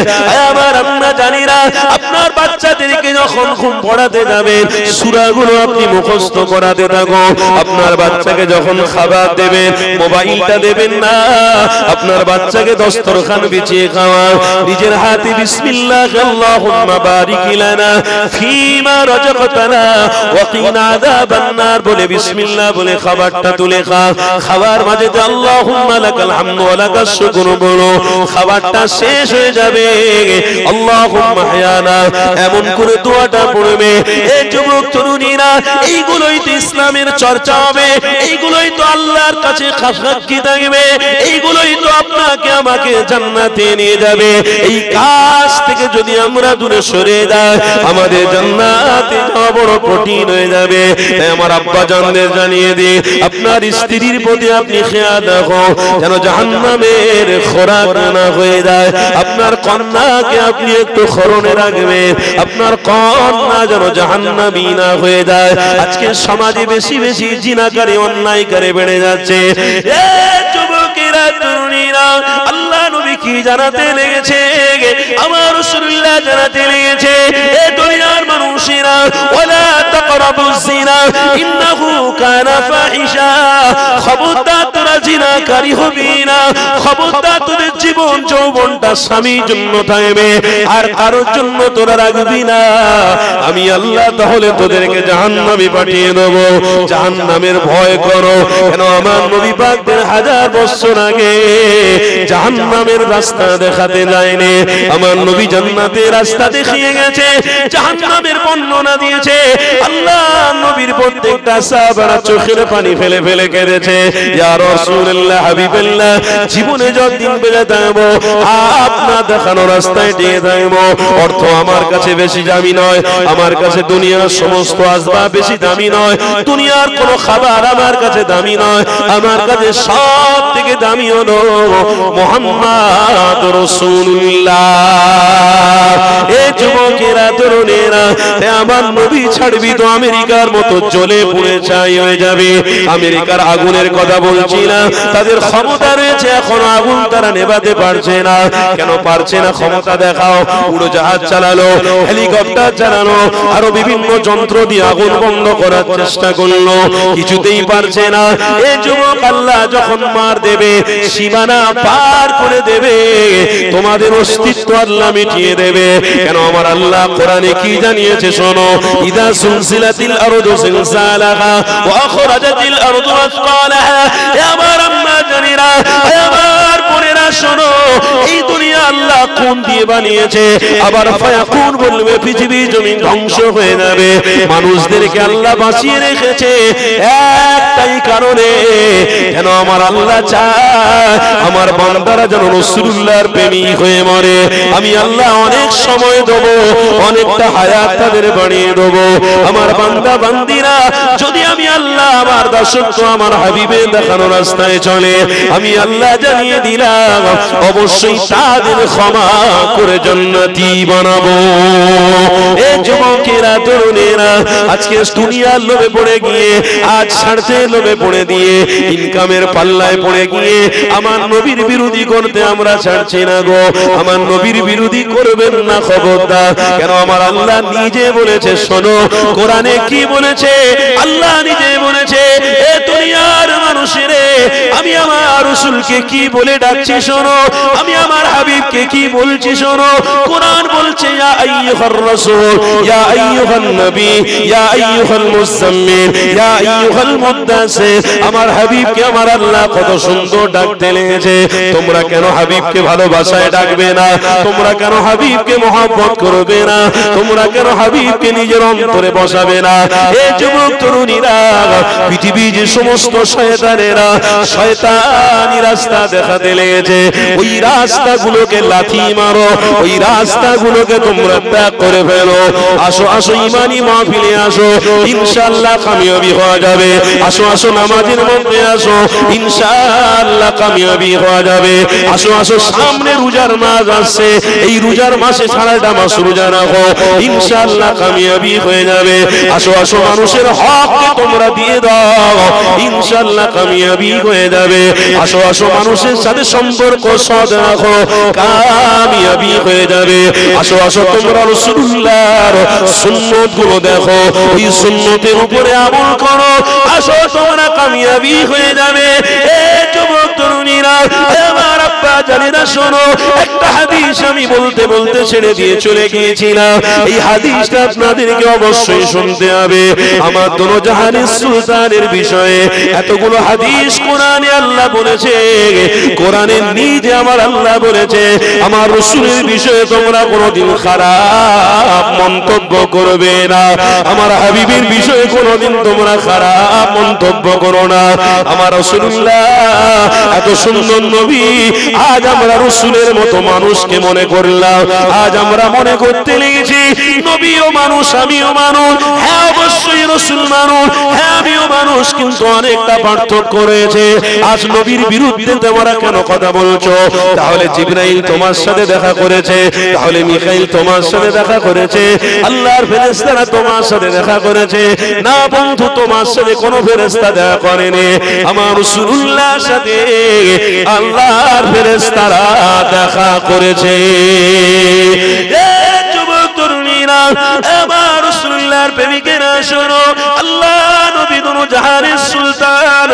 আমার আমরা জানি না, আপনার বাচ্চাদেরকে যখন ঘুম পড়াতে যাবেন সূরাগুলো আপনি মুখস্থ করাতে থাকো। আপনার বাচ্চাকে যখন খাবার দেবেন মোবাইলটা দেবেন না। আপনার বাচ্চাকে দস্তরখান বিছিয়ে খাওয়ান, নিজের হাতে বিসমিল্লাহ আল্লাহুম্মা বারিক লানা ফীমা রাযাকতানা ওয়া কিনা আযাবান নার বলে বিসমিল্লাহ বলে খাবারটা তুলে খাও। খাবার মাঝে আল্লাহুম্মা লাকাল হামদু ওয়া লাকাস শুকরু বলো। খাবারটা শেষ হয়ে যাবে আল্লাহুম্মা হায়ানা এমন করে দোয়াটা পড়বে। এই যুবক তরুণীরা, এইগুলোই তো ইসলামের চর্চা হবে, এইগুলোই তো আল্লাহর কাছে সাক্ষী থাকবে, এইগুলোই তো আপনাকে আমাকে জান্নাতে নিয়ে যাবে। এই কাজ থেকে যদি আমরা দূরে সরে যাই, আমাদের জান্নাতে যাওয়া বড় কঠিন হয়ে যাবে। তাই আমার আব্বা জানদের জানিয়ে দিই, আপনার স্ত্রীর প্রতি আপনি খেয়াল রাখুন যেন জাহান্নামের খোরাক না হয়ে যায়। আপনার কন্যাকে আপনি একটু স্মরণে রাখবেন, আপনার কন্যা যেন জাহান্নামী না হয়ে যায়। আজকে সমাজে বেশি বেশি জিনাকারী অন্যায়কারী বেড়ে যাচ্ছে। এ যুবকেরা তরুণীরা, আল্লাহ নবী কি জানাতে লেগেছে, আমার রাসূলুল্লাহ জানাতে লেগেছে, এ দুনিয়ার মানুষেরা, ওয়ালা তাকরাবুজ জিনা ইন্নাহু কানা ফাহিশা। খবরদার তোরা জিনাকারী হবি না। খবরদার তোদের জীবন যৌবনটা স্বামীর জন্য থাকবে, আর কারোর জন্য তোরা রাখবি না। আমি আল্লাহ তাহলে তোদেরকে জাহান্নামে পাঠিয়ে দেব। জাহান্নামের ভয় করো। কেন আমার নবী পাকদের 1000 বছর আগে জাহান্নামের রাস্তা দেখাতে যায়নি, আমার নবী জান্নাতের রাস্তা দেখিয়ে গেছে, জাহান্নামের বর্ণনা দিয়েছে। আল্লাহ নবীর প্রত্যেকটা সাহাবারা চোখের পানি ফেলে ফেলে কেঁদেছে, ইয়া রাসূলুল্লাহ হাবিবাল্লাহ, জীবনে যতদিন বেঁচে থাকবো আপনার দেখানো রাস্তায় দিয়ে থাকবো। অর্থ আমার কাছে বেশি দামি নয়, আমার কাছে দুনিয়ার সমস্ত আসবাব বেশি দামি নয়, দুনিয়ার কোনো খাবার আমার কাছে দামি নয়, আমার কাছে সব থেকে দামি হলো মুহাম্মদ রাসূলুল্লাহ। এ যুবকেরা তরুণেরা, আমার নবী ছাড়বি তো আমেরিকার মতো জ্বলে পুড়ে ছাই হয়ে যাবে। আমেরিকার আগুনের কথা বলছি না, তাদের ক্ষমতা রয়েছে, এখন আগুন তারা নেভাতে পারছে না। কেন পারছে না? ক্ষমতা দেখাও। উড়োজাহাজ চালালো, হেলিকপ্টার চালানো, আরো বিভিন্ন যন্ত্র দিয়ে আগুন বন্ধ করার চেষ্টা করলো, কিছুতেই পারছে না। এই যুবক আল্লাহ যখন মার দেবে দেবে, সীমানা পার করে দেবে, তোমাদের অস্তিত্ব আল্লাহ মিটিয়ে দেবে। কেন আমার আল্লাহ কোরআনে কি জানিয়েছে শোনো, ইদা সুলসিলাতিল আরদু সিলসালাহা ওয়া আখরাজাতিল আরদু আসকালাহা। হে আমার আম্মা জানেরা, হে আমার বোনেরা শোনো, এই দুনিয়া আল্লাহ কোন দিয়ে বানিয়েছে? আবার ফায়াকুন বলবে, পৃথিবী জমিন ধ্বংস হয়ে যাবে। মানুষদেরকে আল্লাহ বাঁচিয়ে রেখেছে একটাই কারণে, কেন আমার আল্লাহ চায় আমার বান্দারা যেন রাসূলুল্লাহর প্রেমিক হয়ে মরে। আমি আল্লাহ অনেক সময় দেব, অনেকটা হায়াত তাদের বাড়িয়ে দেব। আমার বান্দা বান্দিরা যদি আমি আল্লাহ আমার দাসত্ব আমার হাবিবের দেখানো রাস্তায় চলে, আমি আল্লাহ জানিয়ে দিলাম অবশ্যই তাদের ক্ষমা করে জান্নাতি বানাবো। এ যুবকেরা, তরুণেরা, আজকে দুনিয়ার লোভে পড়ে গিয়ে, আজ স্বার্থে লোভে পড়ে দিয়ে, ইনকামের পাল্লায় পড়ে গিয়ে আমার নবীর বিরোধী করতে আমরা ছাড়ছি না গো। আমার নবীর বিরোধী করবেন না, খবরদার। কেন আমার আল্লাহ নিজে বলেছে, শোনো কোরআনে কি বলেছে। আল্লাহ নিজে বলেছে, এ দুনিয়ার মানুষেরে আমি আমার রাসূলকে কি বলে ডাকছি শোনো, আমি আমার হাবিবকে কি বলছি শোনো। কোরআন বলছে, ইয়া আইয়ুহার রাসূল, ইয়া আইয়ুহান নবী, ইয়া আইয়ুহাল মুজাম্মিল, ইয়া আইয়ুহাল মুদ্দাসির। আমার হাবিবকে আমার আল্লাহ কত সুন্দর ডাকতে লেগেছে। তোমরা কেন হাবিবকে ভালোবাসায় ডাকবে না? তোমরা কেন হাবিবকে মহব্বত করবে না? তোমরা কেন হাবিবকে নিজের অন্তরে বসাবে না? এই যুবক তরুণীরা, পৃথিবী যে সমস্ত শয়তানেরা শয়তানি রাস্তা দেখাতে লেগেছে, ওই রাস্তাগুলোকে লাথি মারো, ওই রাস্তাগুলোকে তোমরা ত্যাগ করে ফেলো। আসো আসো ইমানি মাহফিলে আসো, ইনশাআল্লাহ কামিয়াবি হওয়া যাবে। আসো আসো নামাজের মধ্যে আসো, ইনশাআল্লাহ কামিয়াবি হওয়া যাবে। আসো আসো সামনে রোজার মাস আসছে, এই রোজার মাসে সারাটা মাস রোজা রাখো, ইনশাআল্লাহ কামিয়াবি হয়ে যাবে। আসো আসো মানুষের হককে তোমরা দিয়ে দাও, ইনশাআল্লাহ কামিয়াবি হয়ে যাবে। আসো আসো মানুষের সাথে সম্পর্ক সদ রাখো, কামিয়াবি হয়ে যাবে। আসো আসো তোমরা রাসূলুল্লাহর সুন্নাত গুলো দেখো, ওই সুন্নতের উপরে আমল করো। আসো তোমরা কামিয়াবি হয়ে যাবে। এ যুবক তরুণীরা, আমার আব্বা জানেরা শোনো, একটা হাদিস আমি বলতে বলতে ছেড়ে দিয়ে চলে গিয়েছিলাম। এই হাদিসটা আপনাদেরকে অবশ্যই শুনতে হবে। আমার দোনো জাহানের সুলতানের বিষয়ে এতগুলো হাদিস কোরআনে আল্লাহ বলেছে, কোরআনে নিজে আমার আল্লাহ বলেছে, আমার রাসূলের বিষয়ে তোমরা কোনোদিন খারাপ মন্তব্য করবে না। আমার হাবিবের বিষয়ে কোনোদিন তোমরা খারাপ মন্তব্য করো না। আমার রাসূলুল্লাহ এত সুন্দর নবী, আজ আমরা রাসূলের মতো মানুষকে মনে করলাম। আজ আমরা মনে করতে লেগেছি নবীও মানুষ, আমিও মানুষ। হ্যাঁ অবশ্যই রাসূল মানুষ, হ্যাঁ আমিও মানুষ, কিন্তু অনেকটা পার্থক্য রয়েছে। আজ নবীর বিরুদ্ধে তোমরা কেন কথা বলছো? তাহলে জিবরাইল তোমার সাথে দেখা করেছে, তাহলে মিকাইল তোমার সাথে দেখা করেছে, আল্লাহর ফেরেশতারা তোমার সাথে দেখা করেছে না বন্ধু, তোমার সাথে কোনো ফেরেশতা দেখা করেনি। আমার রাসূলুল্লাহর সাথে আল্লাহর ফেরেশতারা দেখা করেছে। যুবক তরুণীরা, আমার রাসূলুল্লাহর প্রেমিকেরা শোনো, আল্লাহ নবী দুনো জাহানের সুলতান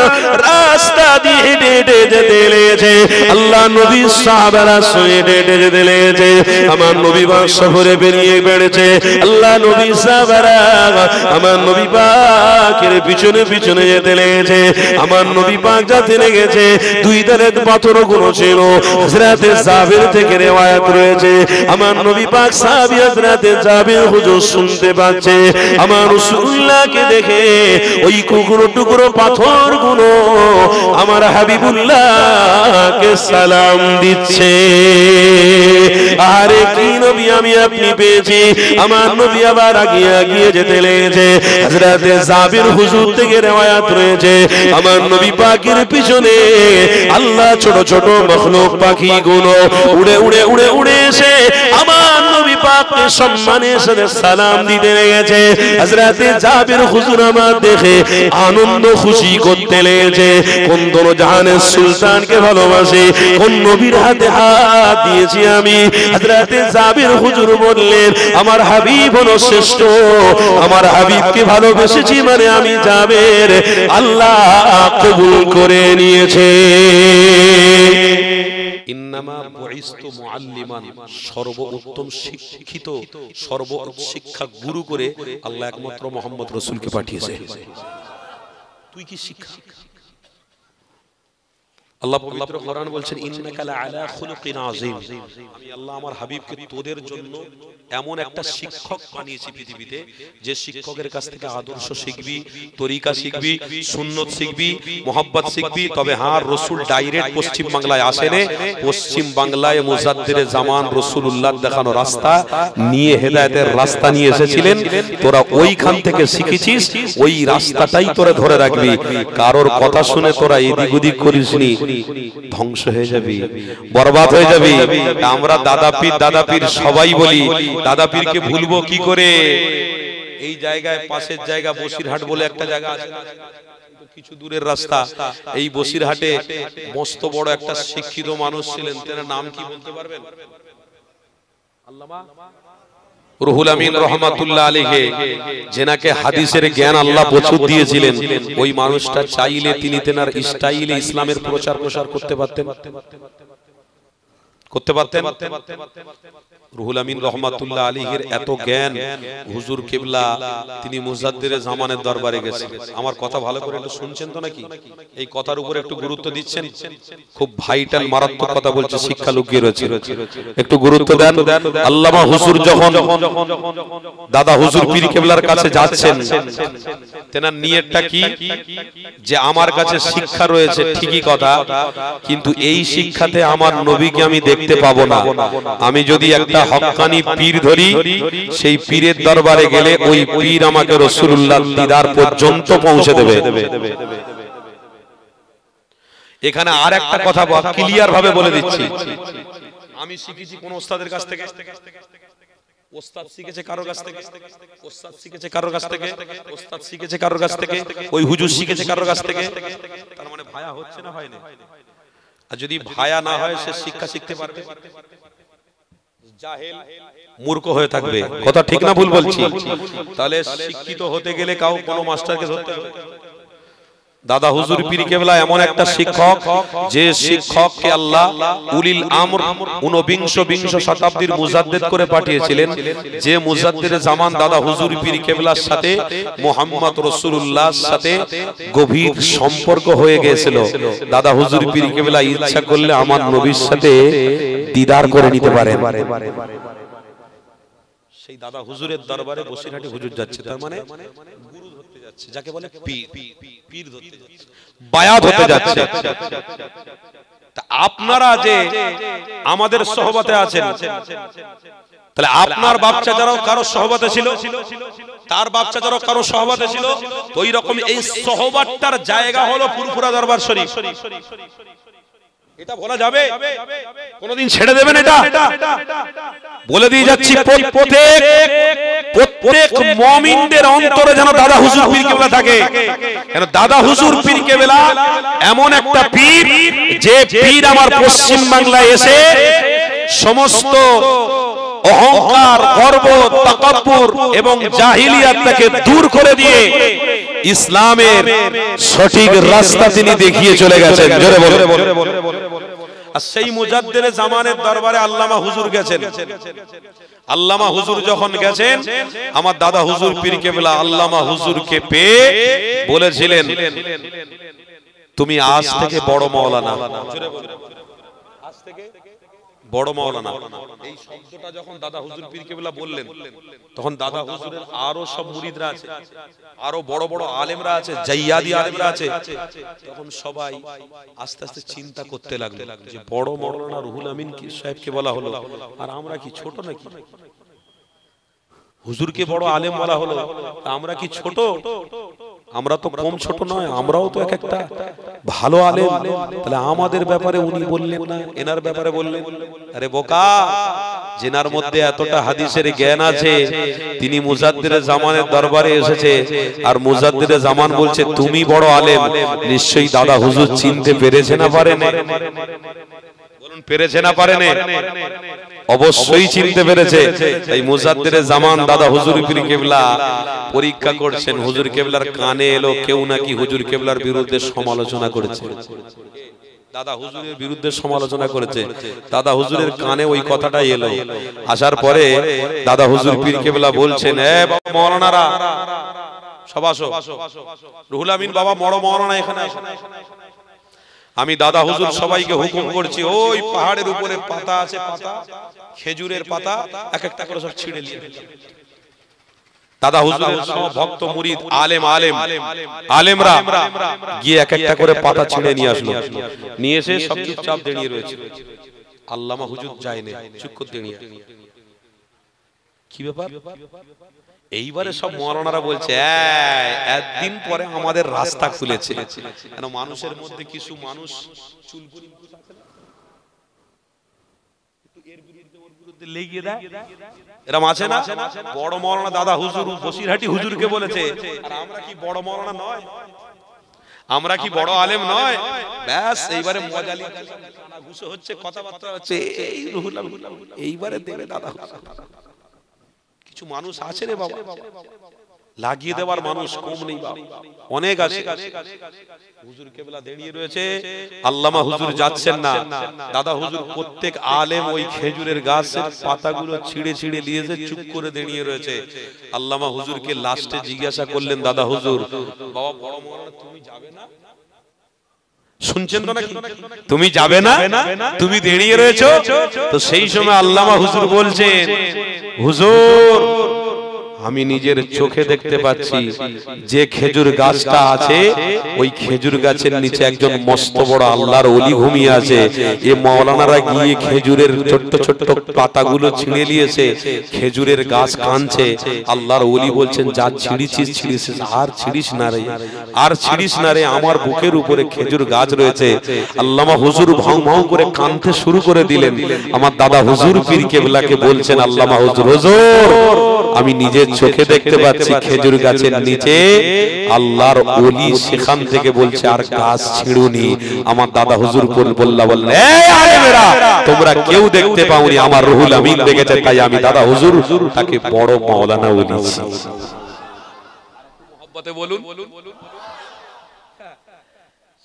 রাস্তা দিয়ে হেঁটে হেঁটে যেতে লেগেছে। আল্লাহ নবী সাহাবারা হেঁটে হেঁটে যেতে লেগেছে। আমার নবী পাক সফরে বেরিয়ে বেড়েছে। আল্লাহ নবী সাহাবারা আমার নবী পাকের পিছনে পিছনে যেতে লেগেছে। আমার নবী পাক যেতে লেগেছে, দুই ধারে পাথরগুলো ছিল। হযরতে জাবের থেকে রিওয়ায়াত রয়েছে, আমার নবী পাক সাহাবী হযরতে জাবের হুজুর শুনতে পাচ্ছে আমার রাসূলুল্লাহকে দেখে ওই টুকরো টুকরো পাথরগুলো আমার হাবিবুল্লাহকে সালাম দিচ্ছে। আরে কি নবী আমি আপনি পেয়েছি। আমার নবী আবার আগিয়ে আগিয়ে যেতে লেগেছে। হযরতে জাবের হুজুর থেকে রিওয়ায়াত রয়েছে, আমার নবী পাকের পিছনে আল্লাহ ছোট ছোট মখলুক পাখিগুলো উড়ে উড়ে উড়ে উড়ে এসে আমার নবী নবী পাককে সম্মানের সাথে সালাম দিতে লেগেছে। হযরতে জাবির হুজুর আমার দেখে আনন্দ খুশি করতে লেগেছে। কোন দোনো জাহানের সুলতানকে ভালোবাসে, কোন নবীর হাতে হাত দিয়েছি আমি। হযরতে জাবির হুজুর বললেন, আমার হাবিব হলো শ্রেষ্ঠ, আমার হাবিবকে ভালোবেসেছি মানে আমি জাবের আল্লাহ কবুল করে নিয়েছে। ইন্নামা বুইস্তু মুআল্লিমান, সর্বোত্তম শিক্ষিত, সর্বোচ্চ শিক্ষা গুরু করে আল্লাহ একমাত্র মুহাম্মদ রাসূলকে পাঠিয়েছে। তুই কি শিক্ষা? আল্লাহ পবিত্র কোরআন বলছেন, ইন্নাকা লাআলা খুলুকিন আযীম, আমি আল্লাহ আমার হাবিবকে তোদের জন্য এমন একটা শিক্ষক বানিয়েছি পৃথিবীতে, যে শিক্ষকের কাছ থেকে আদর্শ শিখবি, তরিকা শিখবি, সুন্নত শিখবি, মোহাব্বত শিখবি। তবে হ্যাঁ, রাসূল ডাইরেক্ট পশ্চিম বাংলায় আসেনি, পশ্চিম বাংলায় মুজাদ্দিদে জামান রাসূলুল্লাহ দেখানো রাস্তা নিয়ে, হেদায়েতের রাস্তা নিয়ে এসেছিলেন। তোরা ওইখান থেকে শিখেছিস, ওই রাস্তাটাই তোরা ধরে রাখবি। কারোর কথা শুনে তোরা এদিক ওদিক করিসনি, ধ্বংস হয়ে যাবি, বরবাদ হয়ে যাবি। আমরা দাদা পীর সবাই বলি, দাদা পীরকে ভুলবো কি করে? এই জায়গায় পাশের জায়গা বসিরহাট বলে একটা জায়গা আছে, কিছু দূরের রাস্তা। এই বসিরহাটে মস্ত বড় একটা শিক্ষিত মানুষ ছিলেন, তার নাম কি বলতে পারবেন? আল্লামা রুহুল আমিন রাহমাতুল্লাহ আলাইহি, যেনাকে হাদিসের জ্ঞান আল্লাহ প্রচুর দিয়েছিলেন। ওই মানুষটা চাইলে তিনি তেনার স্টাইলে ইসলামের প্রচার প্রসার করতে পারতেন। রুহুল আমিন রাহমাতুল্লাহ আলাইহির এত জ্ঞান, হুজুর কিবলা তিনি মুজাদ্দিদে জামানের দরবারে গেছেন। আমার কথা ভালো করে একটু শুনছেন তো নাকি? এই কথার উপর একটু গুরুত্ব দিচ্ছেন? খুব ভাইটাল মারাত্মক কথা বলছে, শিক্ষা লুকিয়ে রয়েছে, একটু গুরুত্ব দেন। আল্লামা হুজুর যখন দাদা হুজুর পীর কিবলার কাছে যাচ্ছেন, তেনার নিয়তটা কি? যে আমার কাছে শিক্ষা রয়েছে ঠিকই কথা, কিন্তু এই শিক্ষাতে আমার নবীকে আমি দেখতে পাবো না। আমি যদি একটা হক্কানি পীর ধরি, সেই পীরের দরবারে গেলে ওই পীর আমাকে রাসূলুল্লাহ দিদার পর্যন্ত পৌঁছে দেবে। এখানে আর একটা কথা ক্লিয়ার ভাবে বলে দিচ্ছি, আমি শিখেছি কোন ওস্তাদের কাছ থেকে? ওস্তাদ শিখেছে কারোর কাছ থেকে, ওস্তাদ শিখেছে কারোর কাছ থেকে, ওস্তাদ শিখেছে কারোর কাছ থেকে, ওই হুজুর শিখেছে কারোর কাছ থেকে। তার মানে ভায়া হচ্ছে না, হয় না? আর যদি ভায়া না হয়, সে শিক্ষা শিখতে পারবে? জাহেল মূর্খ হয়ে থাকবে। কথা ঠিক না ভুল বলছি? তাহলে শিক্ষিত হতে গেলে কোনো মাস্টারকে ধরতে হবে। দাদা হুজুর পীর কেবলা এমন একটা শিক্ষক, যে শিক্ষককে আল্লাহ উলিল আমর 19 শতাব্দীর মুজাদ্দিদ করে পাঠিয়েছিলেন। যে মুজাদ্দিদে জামান দাদা হুজুর পীর কেবলার সাথে মুহাম্মদ রাসূলুল্লাহর সাথে গভীর সম্পর্ক হয়ে গিয়েছিল। দাদা হুজুর পীর কেবলা ইচ্ছা করলে আমার নবীর সাথে দিদার করে নিতে পারেন। সেই দাদা হুজুরের দরবারে বসিরহাটে হুজুর যাচ্ছে, তার মানে গুরু ধরতে যাচ্ছে, যাকে বলে পীর ধরতে যাচ্ছে, বায়াত হতে যাচ্ছে। তা আপনারা যে আমাদের সহবতে আছেন, তাহলে আপনার বাচ্চা যারাও কারো সহবতে ছিল, তার বাচ্চা যারাও কারো সহবতে ছিল, ওই রকম এই সহবতটার জায়গা হলো ফুরফুরা দরবার শরীফ। এটা বলা যাবে? কোনদিন ছেড়ে দেবেন এটা? বলে দিয়ে যাচ্ছি, প্রত্যেক মুমিনদের অন্তরে যেন দাদা হুজুর পীর কেবলা থাকে। কেন দাদা হুজুর পীর কেবলা এমন একটা পীর, যে পীর আমার পশ্চিম বাংলায় এসে সমস্ত অহংকার, গর্ব, তাকাব্বুর এবং জাহিলিয়াতকে দূর করে দিয়ে ইসলামের সঠিক রাস্তা তিনি দেখিয়ে চলে গেছেন। জোরে বলে। আর সেই মুজাদ্দিদে জামানের দরবারে আল্লামা হুজুর গেছেন। আল্লামা হুজুর যখন গেছেন, আমার দাদা হুজুর পীর কেবলা আল্লামা হুজুরকে পেয়ে বলেছিলেন, তুমি আজ থেকে বড় মাওলানা। আজ থেকে বড় মাওলানা। এই শব্দটা যখন দাদা হুজুর পীর কেবলা বললেন, তখন দাদা হুজুরের আরো সব মুরিদরা আছে, আরো বড় বড় আলেমরা আছে, জাইয়াদি আলেমরা আছে। তখন সবাই আস্তে আস্তে চিন্তা করতে লাগলো যে বড় মাওলানা রুহুল আমিন সাহেবকে বলা হলো, আর আমরা কি ছোট নাকি? হুজুরকে বড় আলেম বলা হলো, আমরা কি ছোট? আমরা তো কম ছোট নয়, আমরাও তো এক একটা ভালো আলেম। তাহলে আমাদের ব্যাপারে উনি বললেন না, এনার ব্যাপারে বললেন? আরে বোকা, যেনার মধ্যে এতটা হাদিসের জ্ঞান আছে, তিনি মুজাদ্দিদের জামানের দরবারে এসেছে, আর মুজাদ্দিদের জামান বলছে তুমি বড় আলেম। নিশ্চয়ই দাদা হুজুর চিনতে পেরেছে না পারেন? বলুন, পেরেছে না পারেন? অবশ্যই চিনতে পেরেছে। তাই মুজাদ্দিদের জামান দাদা হুজুর পীর কেবলা পরীক্ষা করছেন। হুজুর কেবলার কানে এলো কেউ নাকি হুজুর কেবলার বিরুদ্ধে সমালোচনা করেছে। দাদা হুজুরের বিরুদ্ধে সমালোচনা করেছে, দাদা হুজুরের কানে ওই কথাটা এলো। আসার পরে দাদা হুজুর পীর কেবলা বলছেন, এ বাবা মাওলানারা সব আসো, রুহুল আমিন বাবা বড় মাওলানা এখানে আসো। আমি দাদা হুজুর সবাইকে হুকুম করছি, ওই পাহাড়ের উপরে পাতা আছে, পাতা খেজুরের পাতা, এক একটা করে সব ছিঁড়ে নিয়ে দাদা হুজুরের সব ভক্ত মুরিদ আলেমরা গিয়ে এক একটা করে পাতা ছিঁড়ে নিয়ে আসলো। নিয়ে এসে সব চুপচাপ দাঁড়িয়ে রয়েছে। আল্লামা হুজুর যায়নি, চুপ করে দাঁড়িয়ে। কি ব্যাপার? এইবারে সব মাওলানারা বলছে, একদিন পরে আমাদের রাস্তা খুলেছে। কেন মানুষের মধ্যে কিছু মানুষ চুলকুনি আছে না, এর বিরুদ্ধে ওর বিরুদ্ধে লেগে দেয়, এরকম আছে না? বড় মাওলানা দাদা হুজুর বসিরহাটি হুজুরকে বলেছে, আর আমরা কি বড় মাওলানা নয়? আমরা কি বড় আলেম নয়? ব্যাস এইবারে মজালি গুছো হচ্ছে, কথাবার্তা হচ্ছে, এই রুহুল আমিন এইবারে দেবে দাদা। কিছু মানুষ আছে রে বাবা, লাগিয়ে দেওয়ার মানুষ কম নেই বাবা, অনেক আছে। হুজুর কেবলা দাঁড়িয়ে রয়েছে, আল্লামা হুজুর যাচ্ছেন না। দাদা হুজুর প্রত্যেক আলেম ওই খেজুরের গাছের পাতাগুলো ছিঁড়ে ছিঁড়ে নিয়েছে, চুপ করে দাঁড়িয়ে রয়েছে। আল্লামা হুজুরকে লাস্টে জিজ্ঞাসা করলেন, দাদা হুজুর বাবা বড় মাওলানা তুমি যাবে না? শুনছেন তো নাকি? তুমি যাবে না, তুমি দাঁড়িয়ে রয়েছো। তো সেই সময় আল্লামা হুজুর বলছেন, হুজুর আমি নিজের চোখে দেখতে পাচ্ছি যে খেজুর গাছটা আছে, ওই খেজুর গাছের নিচে একজন মস্ত বড় আল্লাহর ওলি ঘুমিয়ে আছে। এ মাওলানারা গিয়ে খেজুরের ছোট্ট ছোট্ট পাতাগুলো ছিঁড়ে নিয়েছে, খেজুরের গাছ কাঁদছে। আল্লাহর ওলি বলছেন, যা ছিঁড়িছিস ছিঁড়িছিস, আর ছিঁড়িস না রে, আর ছিঁড়িস না রে, আমার বুকের উপরে খেজুর গাছ রয়েছে। আল্লামা হুজুর ভাং ভাং করে কাঁদতে শুরু করে দিলেন। আমার দাদা হুজুর পীর কেবলাকে বলছেন, আল্লামা হুজুর, হুজুর আমি নিজের চোখে দেখতে পাচ্ছি খেজুর গাছের নিচে আল্লাহর ওলি, সেখান থেকে বলছে আর গাছ ছিঁড়ুনি। আমার দাদা হুজুর বললেন, এই আলেমেরা তোমরা কেউ দেখতে পাওনি, আমার রুহুল আমিন দেখেছে, তাই আমি দাদা হুজুর তাকে বড় মাওলানা বলেছি। মহব্বতে বলুন,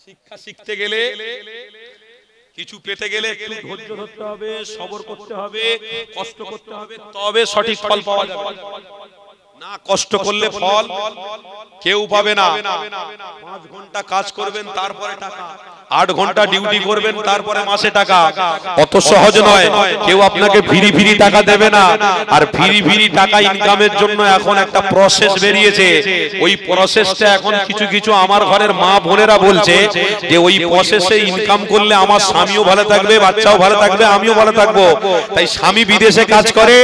শিক্ষা শিখতে গেলে, কিছু পেতে গেলে একটু ধৈর্য ধরতে হবে, সবর করতে হবে, কষ্ট করতে হবে, তবে সঠিক ফল পাওয়া যাবে। না কষ্ট করলে ফল কেউ পাবে না। 5 ঘন্টা কাজ করবেন তারপরে টাকা, 8 ঘন্টা ডিউটি করবেন তারপরে মাসে টাকা। অত সহজ নয়। কেউ আপনাকে ফ্রি ফ্রি টাকা দেবে না। আর ফ্রি ফ্রি টাকা ইনকামের জন্য এখন একটা প্রসেস বেরিয়েছে। ওই প্রসেসটা এখন কিছু কিছু আমার ঘরের মা বোনেরা বলছে যে ওই প্রসেসে ইনকাম করলে আমার স্বামীও ভালো থাকবে, বাচ্চাও ভালো থাকবে, আমিও ভালো থাকবো। তাই স্বামী বিদেশে কাজ করে,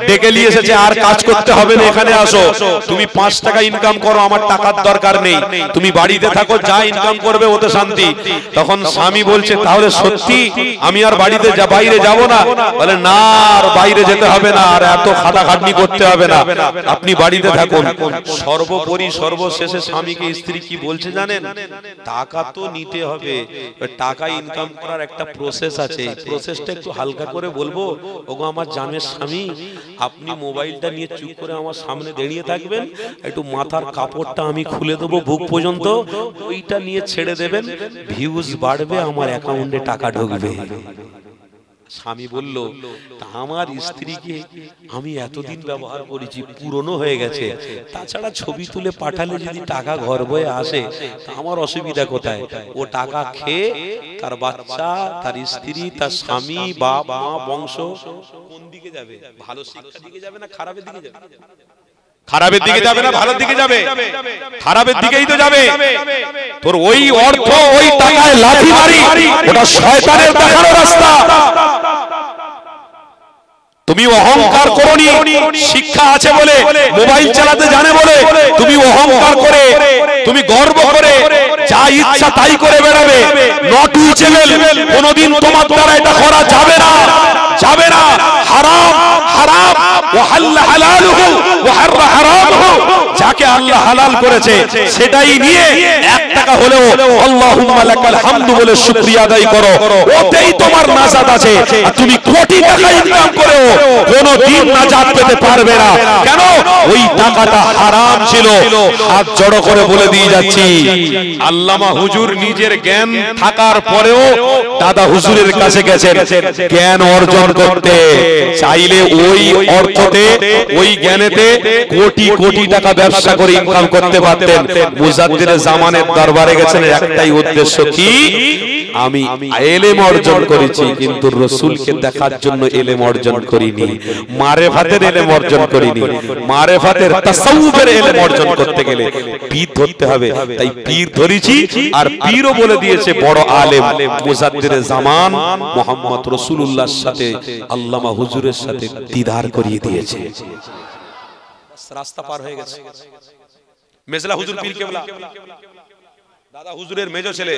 ডেকে নিয়ে এসেছে, আর কাজ করতে হবে না, এখানে আসো, তুমি 5 টাকা ইনকাম করো, আমার টাকার দরকার নেই, তুমি বাড়িতে থাকো, যা ইনকাম করবে ওতে শান্তি। তখন স্বামী বলছে, তাহলে সত্যি আমি আর বাড়িতে বাইরে যাব না? বলে, না, আর বাইরে যেতে হবে না, আর এত খাটাখাটনি করতে হবে না, আপনি বাড়িতে থাকুন। সর্বোপরি সর্বশেষে স্বামীকে স্ত্রী কি বলছে জানেন? টাকা তো নিতে হবে, টাকা ইনকাম করার একটা প্রসেস আছে, প্রসেসটা একটু হালকা করে বলবো। ওগো আমার জানের স্বামী, আপনি মোবাইলটা নিয়ে চুপ করে আমার সামনে দাঁড়িয়ে থাকবেন, একটু মাথার কাপড়টা আমি খুলে দেবো বুক পর্যন্ত, ওইটা নিয়ে ছেড়ে দেবেন, ভিউজ বাড়বে, আমার অ্যাকাউন্টে টাকা ঢুকবে। স্বামী বলল, তা আমার স্ত্রীকে আমি এতদিন ব্যবহার করেছি, পুরনো হয়ে গেছে, তাছাড়া ছবি তুলে পাঠালে যদি টাকা ঘর বয়ে আসে, তা আমার অসুবিধা কোথায়? ও টাকা খেয়ে তার বাচ্চা, তার স্ত্রী, তার স্বামী, বাপ মা, বংশ কোন দিকে যাবে? ভালো শিক্ষার দিকে যাবে না খারাপের দিকে যাবে? খারাপের দিকে যাবে না ভালোর দিকে যাবে? খারাপের দিকেই তো যাবে। তোর ওই অর্থ, ওই টাকায় লাথি মারি, ওটা শয়তানের দেখানো রাস্তা। তুমি তুমি অহংকার করনি, শিক্ষা আছে বলে, মোবাইল চালাতে জানে বলে তুমি অহংকার করে, তুমি গর্ব করে যা ইচ্ছা তাই করে বেড়াবে, নট রিচেবল। কোনদিন তোমার দ্বারা এটা করা যাবে না, যাবে না। হারাম হারাম, ওয়া হাল্লা হালালুহু ওয়া হাররা হারামুহু, যাকে আল্লাহ হালাল করেছে সেটাই নিয়ে 1 টাকা হলেও আল্লাহুম্মা লাকাল হামদু বলে শুকরিয়া আদায় করো, ওতেই তোমার নাজাত আছে। আর তুমি কোটি টাকা ইনকাম করেও কোনদিন নাজাত পেতে পারবে না। কেন? ওই টাকাটা হারাম ছিল। হাত জড়ো করে বলে দিয়ে যাচ্ছি, আল্লামা হুজুর নিজের জ্ঞান থাকার পরেও দাদা হুজুরের কাছে গেছেন জ্ঞান অর্জন করতে। চাইলে ওই অর্থতে, ওই জ্ঞানেতে কোটি কোটি টাকা ব্যবসা করে ইনকাম করতে পারতেন। মুজাদ্দিদ জামানের দরবারে গেছেন একটাই উদ্দেশ্য, কি আমি ইলম অর্জন করেছি, কিন্তু রাসূলকে দেখার জন্য ইলম অর্জন করিনি, মারিফাতের ইলম অর্জন করিনি। মারিফাতের তাসাউফের ইলম অর্জন করতে গেলে পীর ধরতে হবে, তাই পীর ধরেছি। আর পীরও বলে দিয়েছে বড় আলেম মুজাদ্দিদ জামান মুহাম্মদ রাসূলুল্লাহর সাথে আল্লামা হুজুরের সাথে দিদার করিয়ে দিয়েছে। রাস্তা পার হয়ে গেছে। মেজলা হুজুর পীর কেবলা দাদা হুজুরের মেজো ছেলে,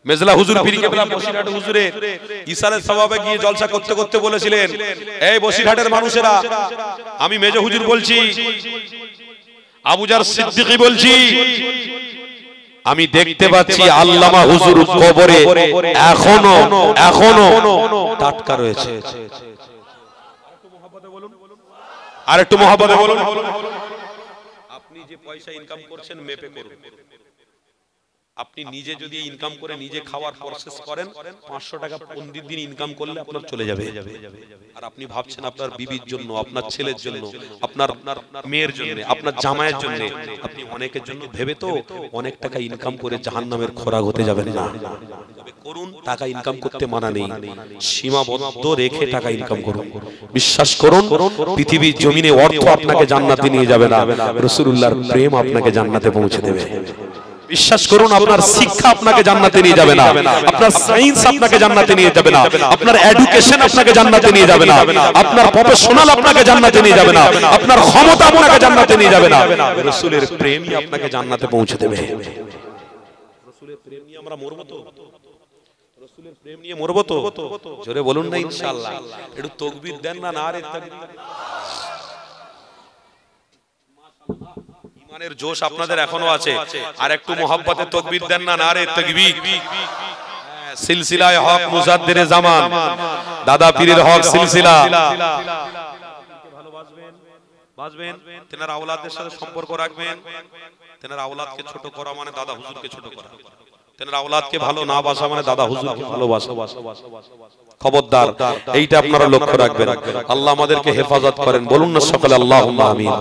মেজলা হুজুর পীর কেবলা বসিরহাট হুজুরের ইসারের সওয়াবে গিয়ে জলসা করতে করতে বলেছিলেন, এই বসিরহাটের মানুষেরা, আমি মেজো হুজুর বলছি, আবুজার সিদ্দিকী বলছি, আমি দেখতে পাচ্ছি আল্লামা হুজুর কবরে এখনো এখনো টাটকা রয়েছে। আর একটু মহব্বতে বলুন। আপনি যে পয়সা ইনকাম করছেন মেপে করুন। আপনি নিজে যদি ইনকাম করে নিজে খাওয়ার প্রসেস করেন, 500 টাকা প্রতিদিন ইনকাম করলে আপনার চলে যাবে। আর আপনি ভাবছেন আপনার বিবির জন্য, আপনার ছেলের জন্য, আপনার মেয়ের জন্য, আপনার জামাইয়ের জন্য, আপনি অনেকের জন্য ভেবে তো অনেক টাকা ইনকাম করে জাহান্নামের খোরাক হতে যাবেন না। করুন, টাকা ইনকাম করতে মানা নেই, সীমাবদ্ধ রেখে টাকা ইনকাম করুন। বিশ্বাস করুন, পৃথিবীর জমিনে অর্থ আপনাকে জান্নাতে নিয়ে যাবে না, রাসূলুল্লাহর প্রেম আপনাকে জান্নাতে পৌঁছে দেবে। বিশ্বাস করুন, আপনার শিক্ষা আপনাকে জান্নাতে নিয়ে যাবে না, আপনার সায়েন্স আপনাকে জান্নাতে নিয়ে যাবে না, আপনার এডুকেশন আপনাকে জান্নাতে নিয়ে যাবে না, আপনার প্রফেশনাল আপনাকে জান্নাতে নিয়ে যাবে না, আপনার ক্ষমতা আপনাকে জান্নাতে নিয়ে যাবে না, রাসূলের প্রেমই আপনাকে জান্নাতে পৌঁছে দেবে। রাসূলের প্রেম নিয়ে আমরা মরব তো, রাসূলের প্রেম নিয়ে মরব তো, জোরে বলুন না ইনশাআল্লাহ। একটু তাকবীর দেন না, নারে তাকবীর। ইমানের জোশ আপনাদের এখনো আছে, আর একটু মোহাব্বতে তাকবীর দেন না, নারে তাকবীর। সিলসিলায়ে হক মুজাদ্দিদে জামান দাদা পীরের হক সিলসিলা ভালোবাসবেন, বাসবেন, তেনার আওলাদের সাথে সম্পর্ক রাখবেন। তেনার আওলাদকে ছোট করা মানে দাদা হুজুরকে ছোট করা, তেনার আওলাদকে ভালো না বাসা মানে দাদা হুজুরকে ভালোবাসা। খবরদার, এইটা আপনারা লক্ষ্য রাখবেন। আল্লাহ আমাদেরকে হেফাজত করেন, বলুন না সকলে আল্লাহুম্মা আমিন।